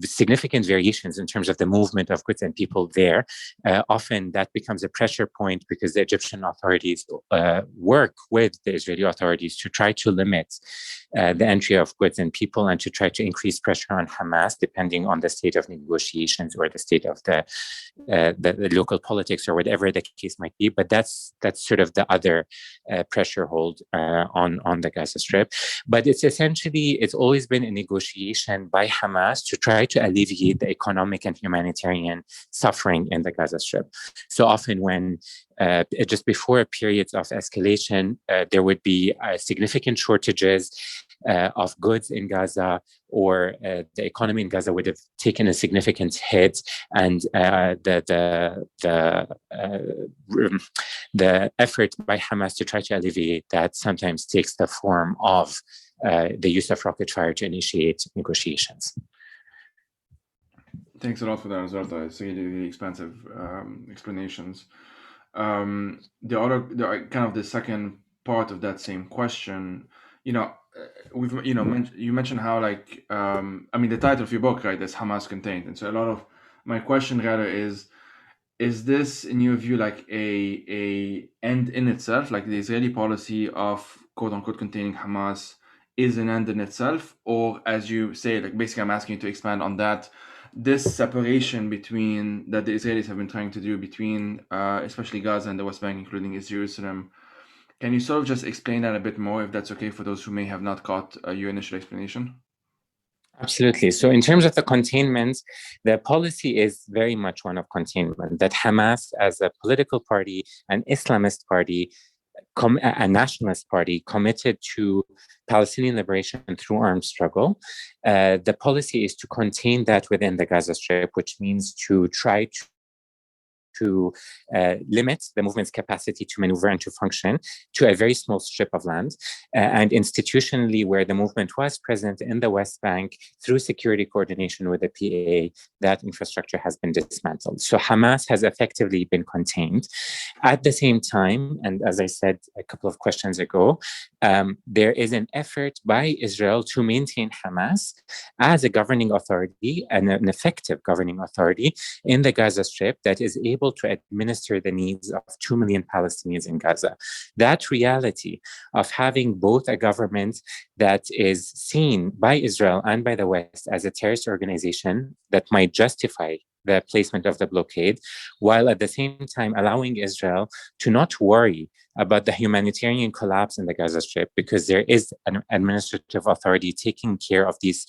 significant variations in terms of the movement of goods and people there. Often that becomes a pressure point because the Egyptian authorities work with the Israeli authorities to try to limit the entry of goods and people and to try to increase pressure on Hamas, depending on the state of negotiations or the state of the local politics or whatever the case might be. But that's sort of the other pressure hold on the Gaza Strip. But it's always been a negotiation by Hamas to try to alleviate the economic and humanitarian suffering in the Gaza Strip. So often when just before periods of escalation, there would be significant shortages of goods in Gaza, or the economy in Gaza would have taken a significant hit, and the effort by Hamas to try to alleviate that sometimes takes the form of the use of rocket fire to initiate negotiations.
Thanks a lot for that, Zarta. It's really expansive explanations. The second part of that same question, you mentioned how the title of your book, right, is Hamas contained, and so a lot of my question rather is this in your view like a end in itself, like the Israeli policy of quote unquote containing Hamas is an end in itself, or as you say, like basically I'm asking you to expand on that, this separation between that the Israelis have been trying to do between especially Gaza and the West Bank, including East Jerusalem. Can you sort of just explain that a bit more, if that's okay for those who may have not caught your initial explanation?
Absolutely. So in terms of the containment, the policy is very much one of containment, that Hamas as a political party, an Islamist party, a nationalist party committed to Palestinian liberation through armed struggle. The policy is to contain that within the Gaza Strip, which means to try to limit the movement's capacity to maneuver and to function to a very small strip of land. And institutionally, where the movement was present in the West Bank, through security coordination with the PA, that infrastructure has been dismantled. So Hamas has effectively been contained. At the same time, and as I said a couple of questions ago, there is an effort by Israel to maintain Hamas as a governing authority and an effective governing authority in the Gaza Strip that is able to administer the needs of 2 million Palestinians in Gaza. That reality of having both a government that is seen by Israel and by the West as a terrorist organization that might justify the placement of the blockade, while at the same time allowing Israel to not worry about the humanitarian collapse in the Gaza Strip, because there is an administrative authority taking care of these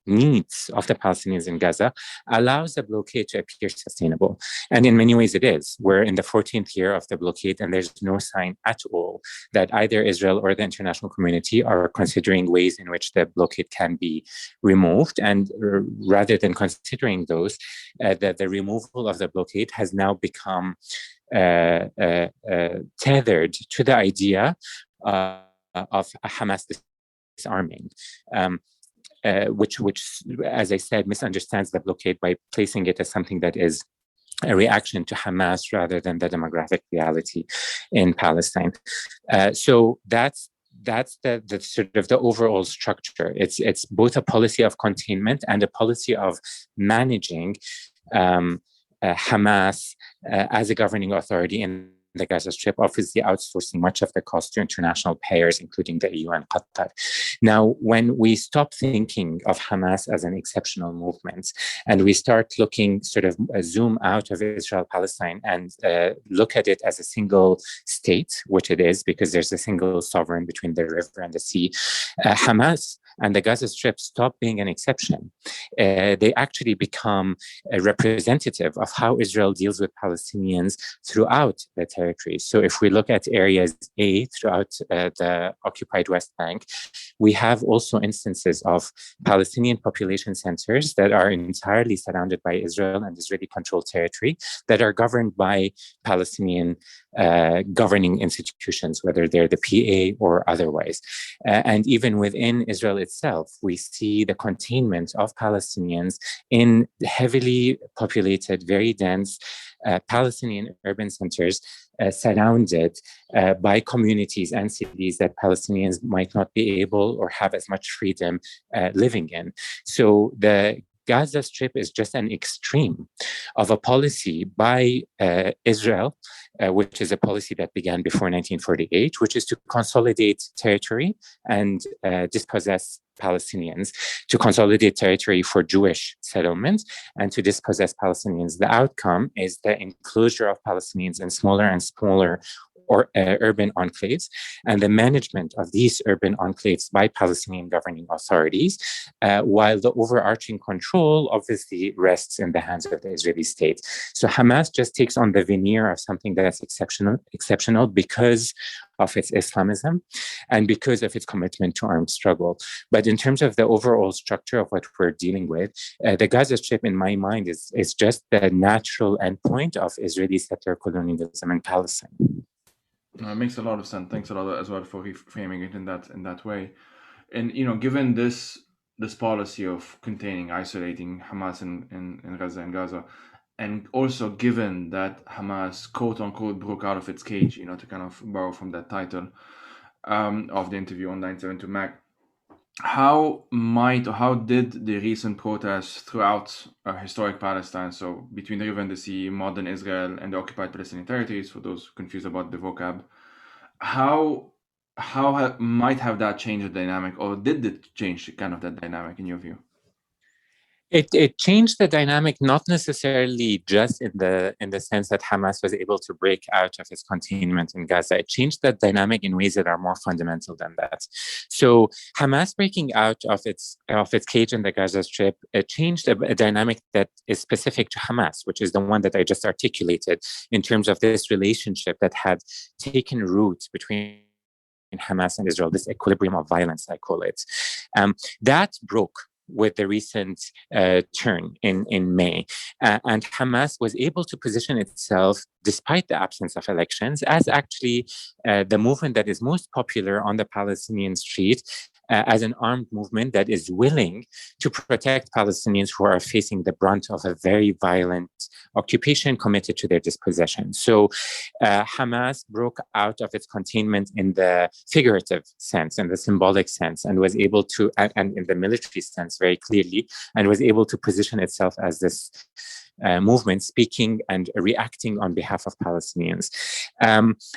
needs of the Palestinians in Gaza, allows the blockade to appear sustainable. And in many ways it is. We're in the 14th year of the blockade, and there's no sign at all that either Israel or the international community are considering ways in which the blockade can be removed. And rather than considering those, the removal of the blockade has now become tethered to the idea of Hamas disarming. Which, as I said, misunderstands the blockade by placing it as something that is a reaction to Hamas rather than the demographic reality in Palestine. So that's the sort of the overall structure. It's both a policy of containment and a policy of managing Hamas as a governing authority in the Gaza Strip, obviously outsourcing much of the cost to international payers, including the EU and Qatar. Now, when we stop thinking of Hamas as an exceptional movement and we start looking, sort of zoom out of Israel-Palestine and look at it as a single state, which it is because there's a single sovereign between the river and the sea, Hamas and the Gaza Strip stop being an exception. They actually become a representative of how Israel deals with Palestinians throughout the territory. So if we look at areas A throughout the occupied West Bank, we have also instances of Palestinian population centers that are entirely surrounded by Israel and Israeli-controlled territory that are governed by Palestinian governing institutions, whether they're the PA or otherwise. And even within Israel itself, we see the containment of Palestinians in heavily populated, very dense Palestinian urban centers surrounded by communities and cities that Palestinians might not be able or have as much freedom living in. So the Gaza Strip is just an extreme of a policy by Israel, which is a policy that began before 1948, which is to consolidate territory and dispossess Palestinians, to consolidate territory for Jewish settlements and to dispossess Palestinians. The outcome is the enclosure of Palestinians in smaller and smaller urban enclaves, and the management of these urban enclaves by Palestinian governing authorities, while the overarching control obviously rests in the hands of the Israeli state. So Hamas just takes on the veneer of something that's exceptional because of its Islamism and because of its commitment to armed struggle. But in terms of the overall structure of what we're dealing with, the Gaza Strip, in my mind, is just the natural endpoint of Israeli settler colonialism in Palestine.
It makes a lot of sense. Thanks a lot as well for reframing it in that way. And given this policy of containing, isolating Hamas in Gaza, and also given that Hamas quote unquote broke out of its cage, to kind of borrow from that title of the interview on 972 Mag, how did the recent protests throughout historic Palestine, so between the river and the sea, modern Israel, and the occupied Palestinian territories, for those confused about the vocab, how might have that changed the dynamic, or did it change kind of that dynamic in your view?
It changed the dynamic, not necessarily just in the sense that Hamas was able to break out of its containment in Gaza. It changed the dynamic in ways that are more fundamental than that. So Hamas breaking out of its cage in the Gaza Strip, it changed a dynamic that is specific to Hamas, which is the one that I just articulated in terms of this relationship that had taken root between Hamas and Israel, this equilibrium of violence, I call it. That broke with the recent turn in May. And Hamas was able to position itself, despite the absence of elections, as actually the movement that is most popular on the Palestinian street, as an armed movement that is willing to protect Palestinians who are facing the brunt of a very violent occupation committed to their dispossession. So Hamas broke out of its containment in the figurative sense, in the symbolic sense, and was able to, and in the military sense very clearly, and was able to position itself as this movement speaking and reacting on behalf of Palestinians.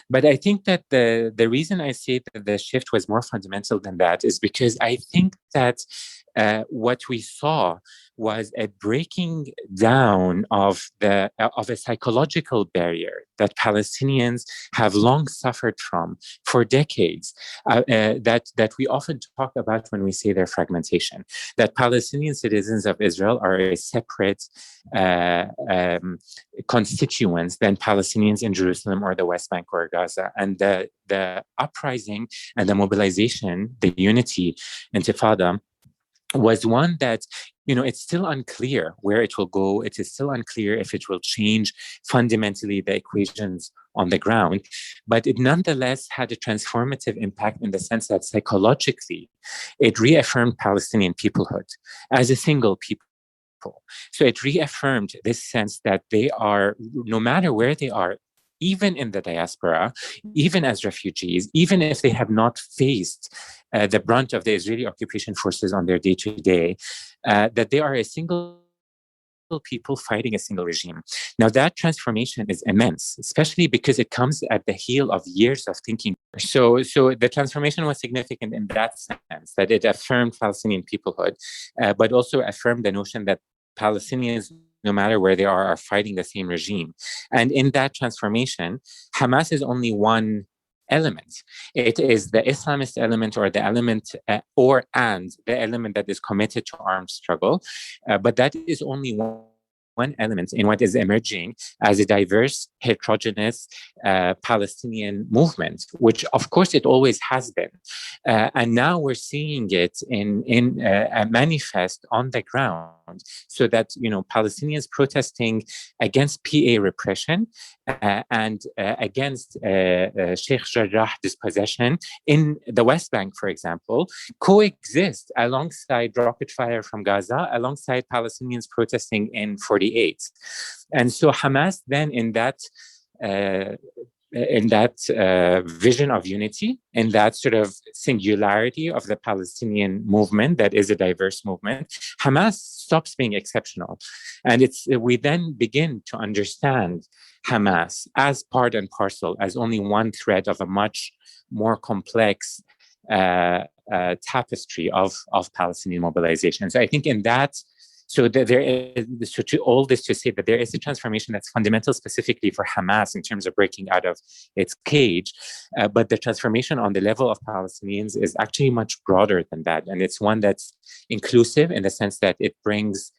But I think that the reason I say that the shift was more fundamental than that is because I think that what we saw was a breaking down of a psychological barrier that Palestinians have long suffered from for decades, that we often talk about when we say their fragmentation, that Palestinian citizens of Israel are a separate constituents than Palestinians in Jerusalem or the West Bank or Gaza. And the uprising and the mobilization, the unity, Intifada, was one that, it's still unclear where it will go. It is still unclear if it will change fundamentally the equations on the ground. But it nonetheless had a transformative impact in the sense that psychologically, it reaffirmed Palestinian peoplehood as a single people. So it reaffirmed this sense that they are, no matter where they are, even in the diaspora, even as refugees, even if they have not faced the brunt of the Israeli occupation forces on their day-to-day, that they are a single people fighting a single regime. Now, that transformation is immense, especially because it comes at the heel of years of thinking. So the transformation was significant in that sense, that it affirmed Palestinian peoplehood, but also affirmed the notion that Palestinians, no matter where they are fighting the same regime. And in that transformation, Hamas is only one element. It is the Islamist element, or the element, and the element that is committed to armed struggle. But that is only one element in what is emerging as a diverse, heterogeneous Palestinian movement, which of course it always has been. And now we're seeing it in a manifest on the ground, so that, Palestinians protesting against PA repression and against Sheikh Jarrah dispossession in the West Bank, for example, coexist alongside rocket fire from Gaza, alongside Palestinians protesting in 48. And so Hamas then, in that vision of unity, in that sort of singularity of the Palestinian movement that is a diverse movement, Hamas stops being exceptional. And we then begin to understand Hamas as part and parcel, as only one thread of a much more complex tapestry of Palestinian mobilization. So I think in that, so to all this to say that there is a transformation that's fundamental specifically for Hamas in terms of breaking out of its cage, but the transformation on the level of Palestinians is actually much broader than that. And it's one that's inclusive in the sense that it brings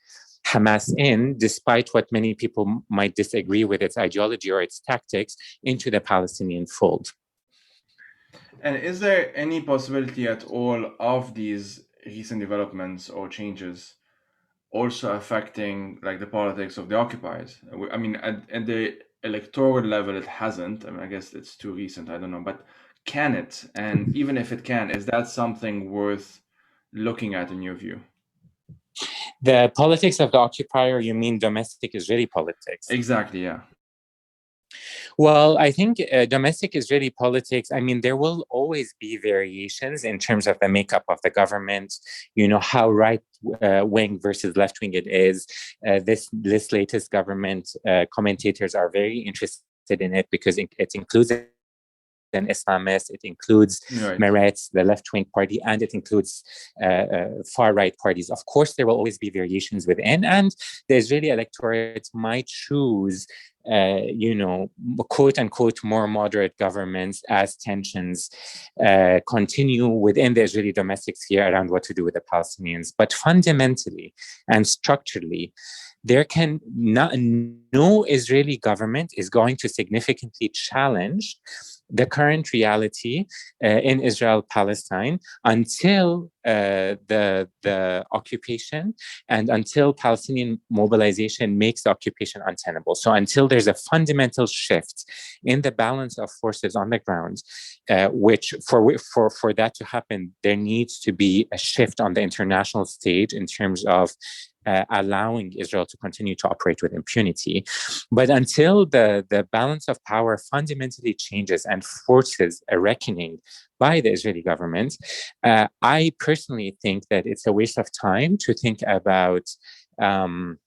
Hamas in, despite what many people might disagree with its ideology or its tactics, into the Palestinian fold.
And is there any possibility at all of these recent developments or changes also affecting the politics of the occupiers? I mean, at the electoral level, it hasn't. I mean, I guess it's too recent. I don't know, but can it? And even if it can, is that something worth looking at in your view?
The politics of the occupier, you mean domestic Israeli politics?
Exactly, yeah.
Well, I think domestic Israeli politics, I mean, there will always be variations in terms of the makeup of the government, how right wing versus left wing it is. This latest government, commentators are very interested in it because it includes an Islamist, it includes Meretz, the left-wing party, and it includes far-right parties. Of course, there will always be variations within, and the Israeli electorate might choose quote-unquote more moderate governments as tensions continue within the Israeli domestic sphere around what to do with the Palestinians. But fundamentally and structurally, no Israeli government is going to significantly challenge the current reality in Israel-Palestine until the occupation and until Palestinian mobilization makes the occupation untenable. So until there's a fundamental shift in the balance of forces on the ground, which for that to happen, there needs to be a shift on the international stage in terms of allowing Israel to continue to operate with impunity. But until the balance of power fundamentally changes and forces a reckoning by the Israeli government, I personally think that it's a waste of time to think about the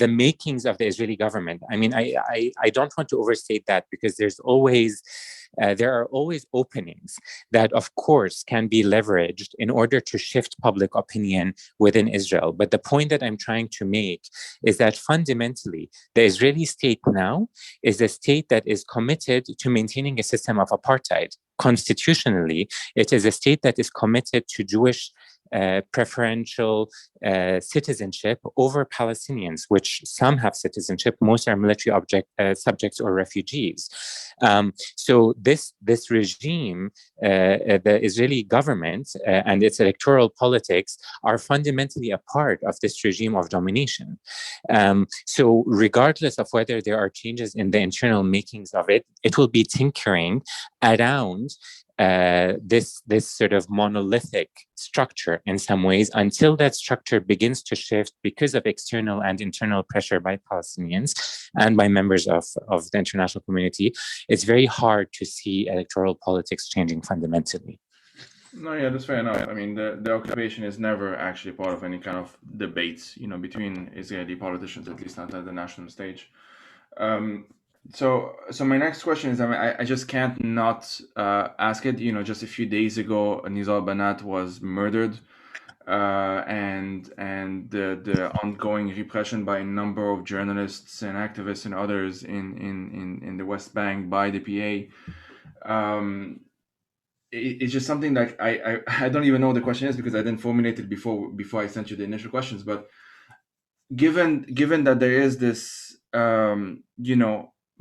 makings of the Israeli government. I mean, I don't want to overstate that, because there are always openings that, of course, can be leveraged in order to shift public opinion within Israel. But the point that I'm trying to make is that fundamentally, the Israeli state now is a state that is committed to maintaining a system of apartheid. Constitutionally, it is a state that is committed to Jewish preferential citizenship over Palestinians, which some have citizenship, most are military subjects or refugees. So this regime, the Israeli government and its electoral politics are fundamentally a part of this regime of domination. So regardless of whether there are changes in the internal makings of it, it will be tinkering around this sort of monolithic structure in some ways, until that structure begins to shift because of external and internal pressure by Palestinians and by members of the international community. It's very hard to see electoral politics changing fundamentally.
No, yeah, that's fair enough. I mean, the occupation is never actually part of any kind of debates, between Israeli politicians, at least not at the national stage. Um, so my next question is, I mean, I just can't not ask it. Just a few days ago, Nizar Banat was murdered, and the ongoing repression by a number of journalists and activists and others in the West Bank by the PA. It's just something like I don't even know what the question is because I didn't formulate it before I sent you the initial questions. But given that there is this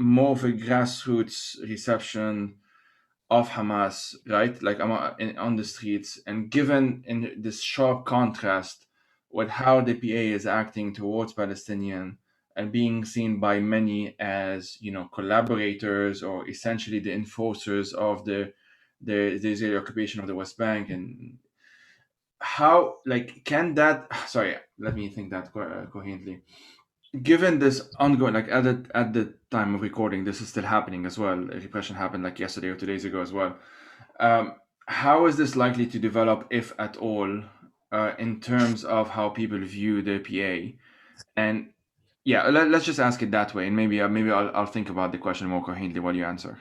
more of a grassroots reception of Hamas, right? Like on the streets, and given in this sharp contrast with how the PA is acting towards Palestinian and being seen by many as collaborators or essentially the enforcers of the Israeli occupation of the West Bank, and how like can that sorry, let me think that coherently. Given this ongoing, like at the time of recording, this is still happening as well. Repression happened like yesterday or 2 days ago as well. um, how is this likely to develop, if at all, in terms of how people view the PA? And yeah, let's just ask it that way, and maybe I'll think about the question more coherently while you answer.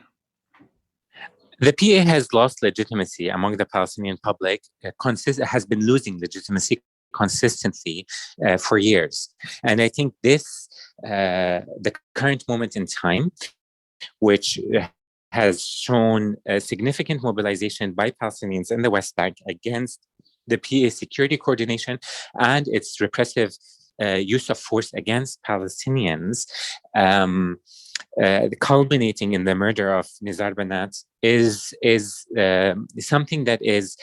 The PA has lost legitimacy among the Palestinian public, has been losing legitimacy consistently for years. And I think the current moment in time, which has shown a significant mobilization by Palestinians in the West Bank against the PA security coordination and its repressive use of force against Palestinians, culminating in the murder of Nizar Banat, is something that is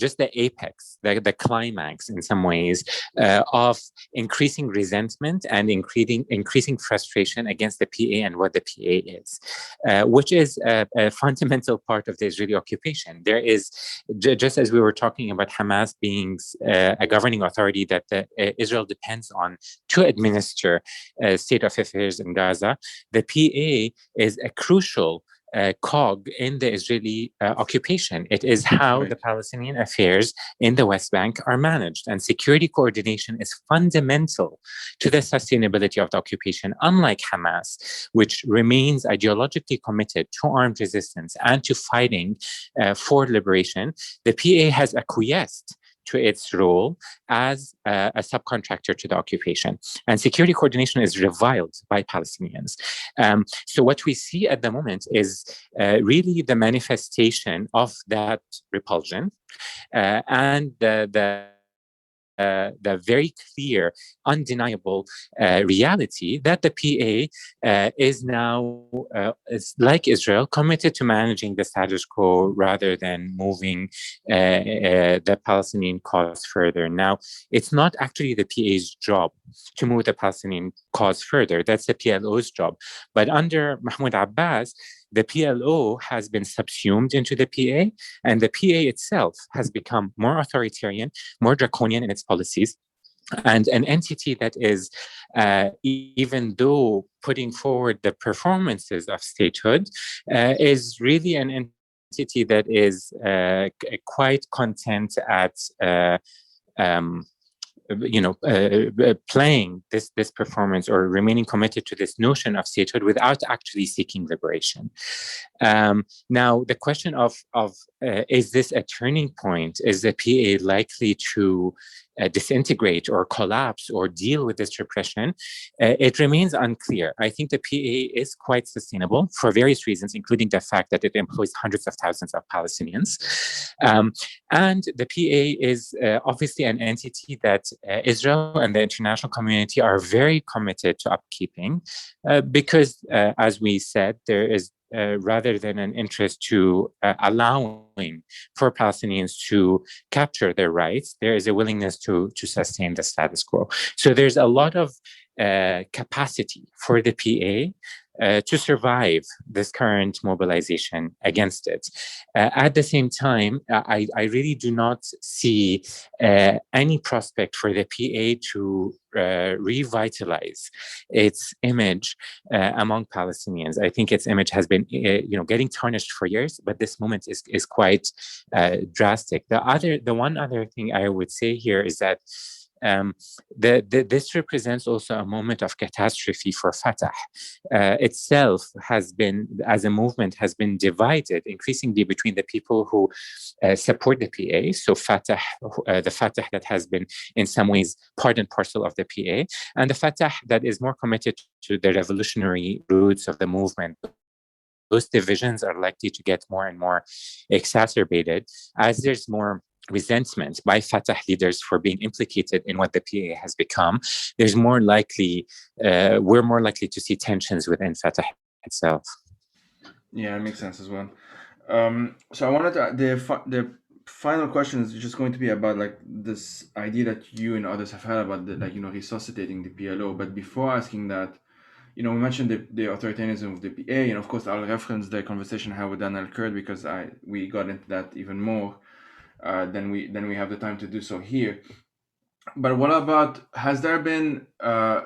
just the apex, the climax in some ways of increasing resentment and increasing frustration against the PA and what the PA is, which is a fundamental part of the Israeli occupation. There is, just as we were talking about Hamas being a governing authority that Israel depends on to administer state of affairs in Gaza, the PA is a crucial cog in the Israeli occupation. It is how
Right.
the Palestinian affairs in the West Bank are managed. And security coordination is fundamental to the sustainability of the occupation, unlike Hamas, which remains ideologically committed to armed resistance and to fighting for liberation. The PA has acquiesced to its role as a subcontractor to the occupation. And security coordination is reviled by Palestinians. So what we see at the moment is really the manifestation of that repulsion and the very clear, undeniable reality that the PA is now, like Israel, committed to managing the status quo rather than moving the Palestinian cause further. Now, it's not actually the PA's job to move the Palestinian cause further. That's the PLO's job. But under Mahmoud Abbas, the PLO has been subsumed into the PA, and the PA itself has become more authoritarian, more draconian in its policies, and an entity that is, even though putting forward the performances of statehood, is really an entity that is quite content at playing this performance or remaining committed to this notion of statehood without actually seeking liberation. Now, the question of is this a turning point? Is the PA likely to disintegrate or collapse or deal with this repression? It remains unclear. I think the PA is quite sustainable for various reasons, including the fact that it employs hundreds of thousands of Palestinians. And the PA is obviously an entity that Israel and the international community are very committed to upkeeping because, as we said, there is rather than an interest to allowing for Palestinians to capture their rights, there is a willingness to sustain the status quo. So there's a lot of capacity for the PA to survive this current mobilization against it. At the same time, I really do not see any prospect for the PA to revitalize its image among Palestinians. I think its image has been, getting tarnished for years, but this moment is quite drastic. The one other thing I would say here is that this represents also a moment of catastrophe for Fatah. Itself has been, as a movement, has been divided increasingly between the people who support the PA, so Fatah, the Fatah that has been in some ways part and parcel of the PA, and the Fatah that is more committed to the revolutionary roots of the movement. Those divisions are likely to get more and more exacerbated as there's more resentment by Fatah leaders for being implicated in what the PA has become. We're more likely to see tensions within Fatah itself.
Yeah, it makes sense as well. So I wanted to, the final question is just going to be about like this idea that you and others have had about the, resuscitating the PLO. But before asking that, we mentioned the authoritarianism of the PA, and of course I'll reference the conversation I had with Daniel Kurd because we got into that even more than we have the time to do so here. But what about, has there been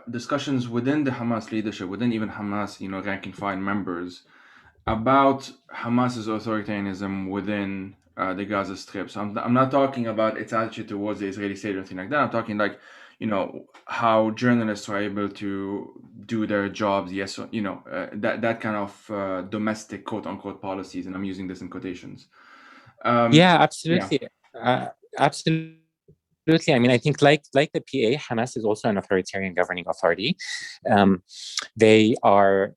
discussions within the Hamas leadership, within even Hamas, rank and file members, about Hamas's authoritarianism within the Gaza Strip? So I'm not talking about its attitude towards the Israeli state or anything like that. I'm talking like, how journalists are able to do their jobs. Yes, that kind of domestic quote unquote policies, and I'm using this in quotations.
Yeah, absolutely. Yeah. Absolutely. I mean, I think like the PA, Hamas is also an authoritarian governing authority. They are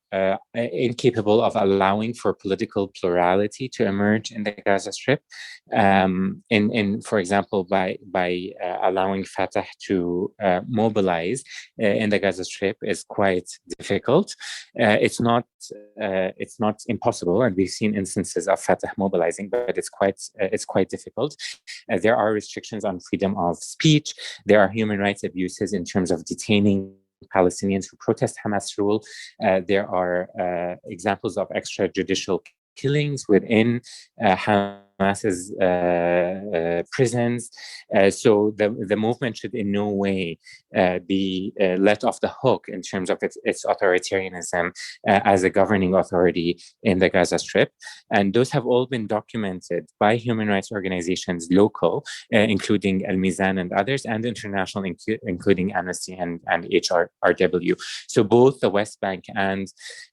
incapable of allowing for political plurality to emerge in the Gaza Strip. For example, by allowing Fatah to mobilize in the Gaza Strip is quite difficult. It's not impossible, and we've seen instances of Fatah mobilizing, but it's quite difficult. There are restrictions on freedom of speech. There are human rights abuses in terms of detaining Palestinians who protest Hamas rule. There are examples of extrajudicial killings within Hamas's prisons. So the movement should in no way be let off the hook in terms of its authoritarianism as a governing authority in the Gaza Strip. And those have all been documented by human rights organizations, local, including Al Mizan and others, and international, including Amnesty and HRW. So both the West Bank and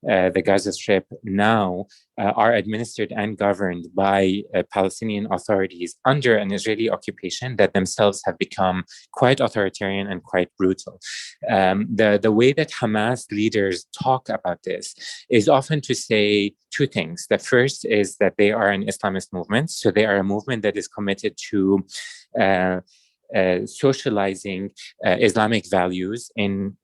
the Gaza Strip now are administered and governed by Palestinian authorities under an Israeli occupation that themselves have become quite authoritarian and quite brutal. The way that Hamas leaders talk about this is often to say two things. The first is that they are an Islamist movement, so they are a movement that is committed to socializing Islamic values in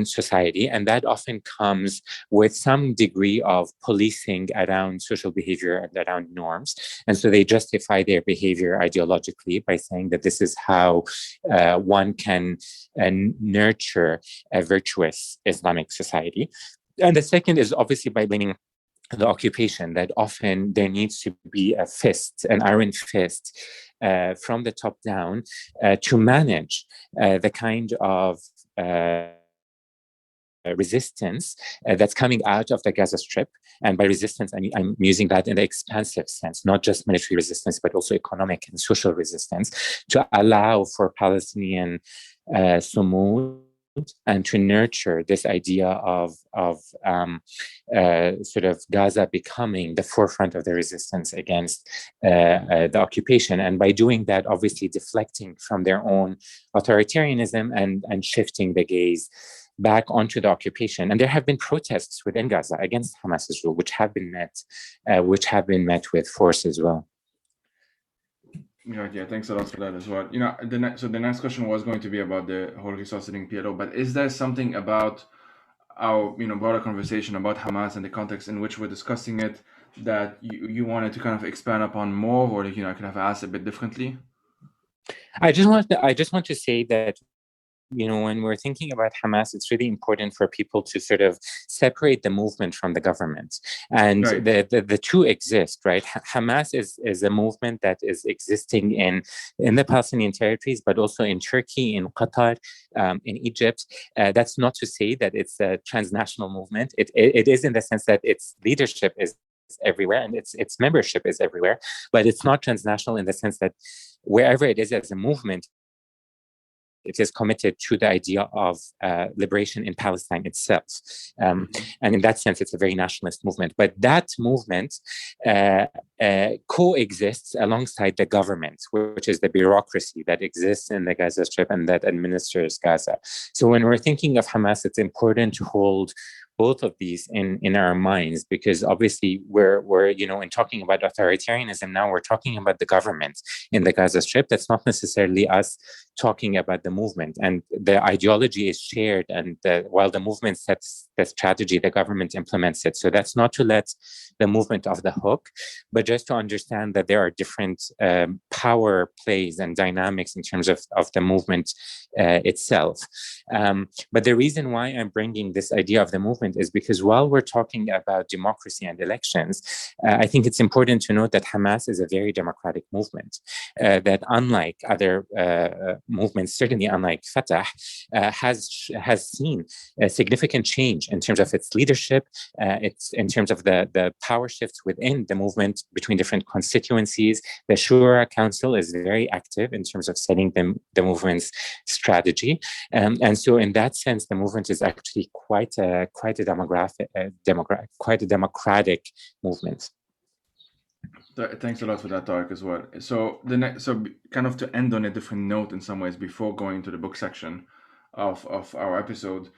society, and that often comes with some degree of policing around social behavior and around norms. And so they justify their behavior ideologically by saying that this is how one can nurture a virtuous Islamic society. And the second is obviously by blaming the occupation, that often there needs to be a fist, an iron fist, from the top down to manage the kind of resistance that's coming out of the Gaza Strip. And by resistance, I'm using that in the expansive sense, not just military resistance, but also economic and social resistance, to allow for Palestinian sumud and to nurture this idea of sort of Gaza becoming the forefront of the resistance against the occupation. And by doing that, obviously deflecting from their own authoritarianism and shifting the gaze back onto the occupation. And there have been protests within Gaza against Hamas's rule, which have been met with force as well.
Yeah, thanks a lot for that as well. So the next question was going to be about the whole resuscitating PLO, but is there something about our broader conversation about Hamas and the context in which we're discussing it that you wanted to kind of expand upon more, or I could have asked a bit differently?
I just want to say that when we're thinking about Hamas, it's really important for people to sort of separate the movement from the government. And
Right.
the two exist, right? Hamas is a movement that is existing in the Palestinian territories, but also in Turkey, in Qatar, in Egypt. That's not to say that it's a transnational movement. It is in the sense that its leadership is everywhere and its membership is everywhere, but it's not transnational in the sense that wherever it is as a movement, it is committed to the idea of liberation in Palestine itself. And in that sense, it's a very nationalist movement. But that movement coexists alongside the government, which is the bureaucracy that exists in the Gaza Strip and that administers Gaza. So when we're thinking of Hamas, it's important to hold both of these in our minds, because obviously we're in talking about authoritarianism now, we're talking about the government in the Gaza Strip. That's not necessarily us talking about the movement, and the ideology is shared, and while the movement sets the strategy, the government implements it. So that's not to let the movement off the hook, but just to understand that there are different power plays and dynamics in terms of the movement itself. But the reason why I'm bringing this idea of the movement is because while we're talking about democracy and elections, I think it's important to note that Hamas is a very democratic movement, that unlike other movements, certainly unlike Fatah, has seen a significant change in terms of its leadership, it's in terms of the power shifts within the movement between different constituencies. The Shura Council is very active in terms of setting the movement's strategy. And so in that sense, the movement is actually quite a democratic movement.
Thanks a lot for that, Tareq, as well. So kind of to end on a different note in some ways before going to the book section of our episode,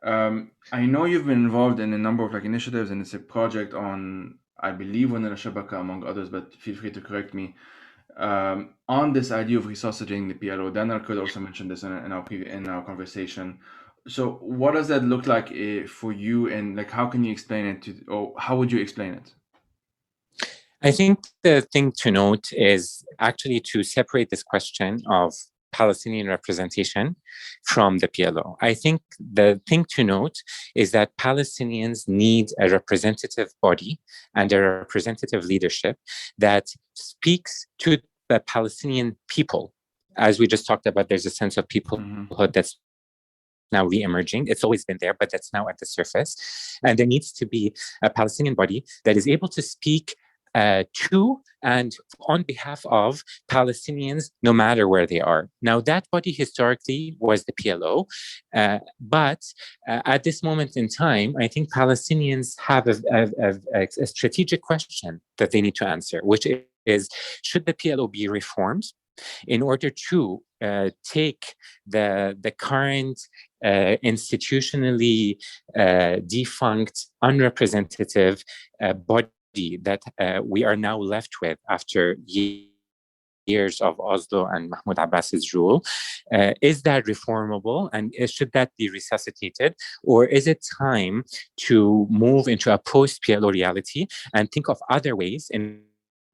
I know you've been involved in a number of initiatives, and it's a project on, I believe, Wan al-Shabaka, among others, but feel free to correct me, on this idea of resuscitating the PLO. Daniel could also mention this in our conversation. So what does that look like for you, and how can you explain it or how would you explain it?
I think the thing to note is actually to separate this question of Palestinian representation from the PLO. I think the thing to note is that Palestinians need a representative body and a representative leadership that speaks to the Palestinian people. As we just talked about, there's a sense of peoplehood that's now re-emerging. It's always been there, but that's now at the surface. And there needs to be a Palestinian body that is able to speak to and on behalf of Palestinians, no matter where they are. Now, that body historically was the PLO, but at this moment in time, I think Palestinians have a strategic question that they need to answer, which is, should the PLO be reformed in order to take the current institutionally defunct, unrepresentative body that we are now left with after years of Oslo and Mahmoud Abbas's rule. Is that reformable, and should that be resuscitated? Or is it time to move into a post-PLO reality and think of other ways in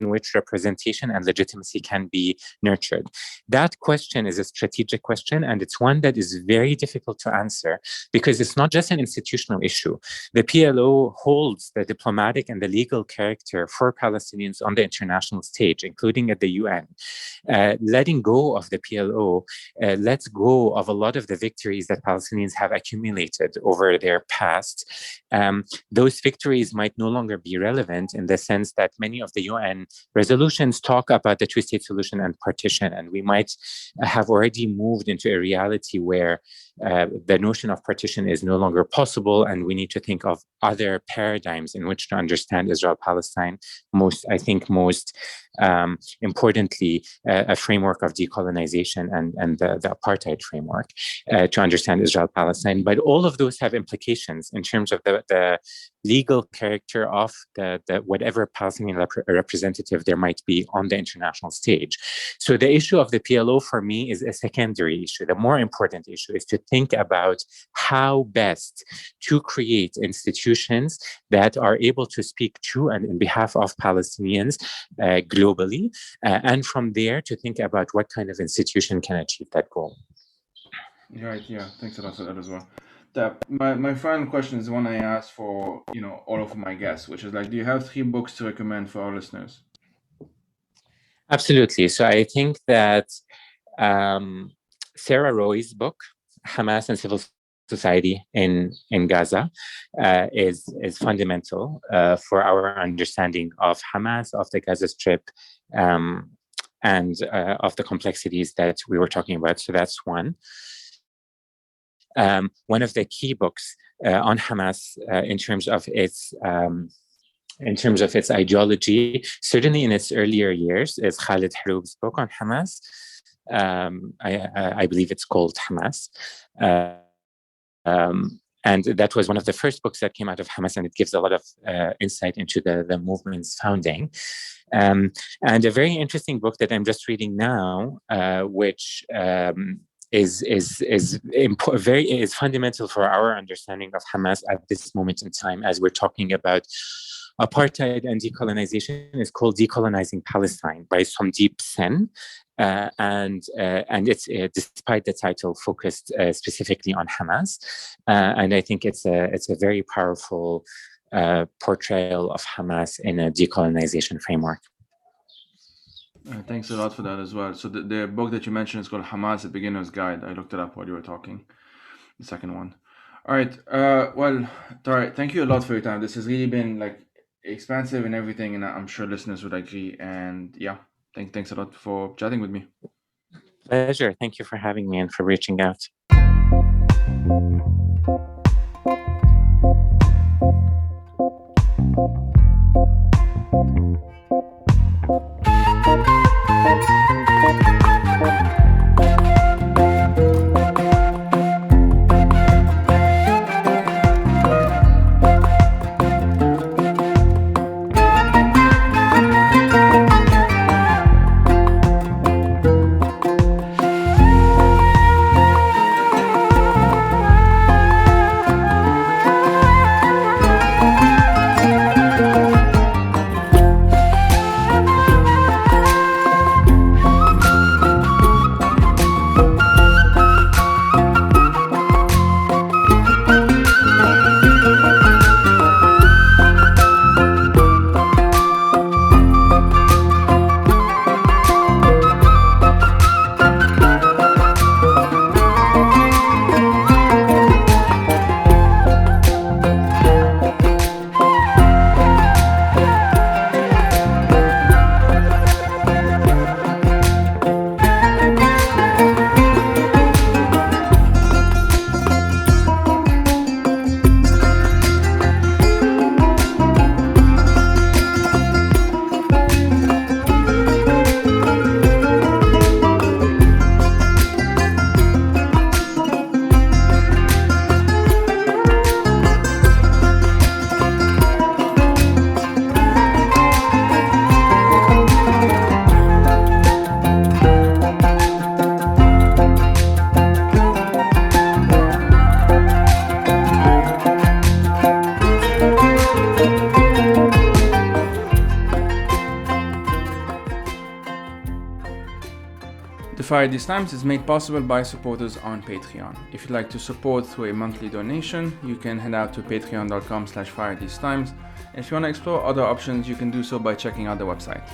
which representation and legitimacy can be nurtured? That question is a strategic question, and it's one that is very difficult to answer because it's not just an institutional issue. The PLO holds the diplomatic and the legal character for Palestinians on the international stage, including at the UN. Letting go of the PLO lets go of a lot of the victories that Palestinians have accumulated over their past. Those victories might no longer be relevant in the sense that many of the UN resolutions talk about the two-state solution and partition, and we might have already moved into a reality where the notion of partition is no longer possible, and we need to think of other paradigms in which to understand Israel-Palestine. Most importantly, a framework of decolonization and the apartheid framework to understand Israel-Palestine. But all of those have implications in terms of the legal character of the whatever Palestinian representative there might be on the international stage. So the issue of the PLO for me is a secondary issue. The more important issue is to think about how best to create institutions that are able to speak to and in behalf of Palestinians globally, and from there to think about what kind of institution can achieve that goal.
Right, yeah. Thanks a lot for that as well. My final question is one I ask for, all of my guests, which is like, do you have 3 books to recommend for our listeners?
Absolutely. So I think that Sarah Roy's book, Hamas and Civil Society in Gaza, is fundamental for our understanding of Hamas, of the Gaza Strip, and of the complexities that we were talking about. So that's one. One of the key books on Hamas in terms of its ideology, certainly in its earlier years, is Khalid Haroub's book on Hamas. I believe it's called Hamas. And that was one of the first books that came out of Hamas, and it gives a lot of insight into the movement's founding. And a very interesting book that I'm just reading now, which is fundamental for our understanding of Hamas at this moment in time, as we're talking about apartheid and decolonization, is called Decolonizing Palestine by Somdeep Sen. And it's despite the title focused specifically on Hamas, and I think it's a very powerful portrayal of Hamas in a decolonization framework.
Thanks a lot for that as well. So the book that you mentioned is called Hamas: A Beginner's Guide. I looked it up while you were talking. The second one. All right. Well, Tareq, thank you a lot for your time. This has really been like expansive and everything, and I'm sure listeners would agree. And yeah, thanks a lot for chatting with me.
Pleasure. Thank you for having me and for reaching out.
Fire These Times is made possible by supporters on Patreon. If you'd like to support through a monthly donation, you can head out to patreon.com/firethesetimes. And if you want to explore other options, you can do so by checking out the website.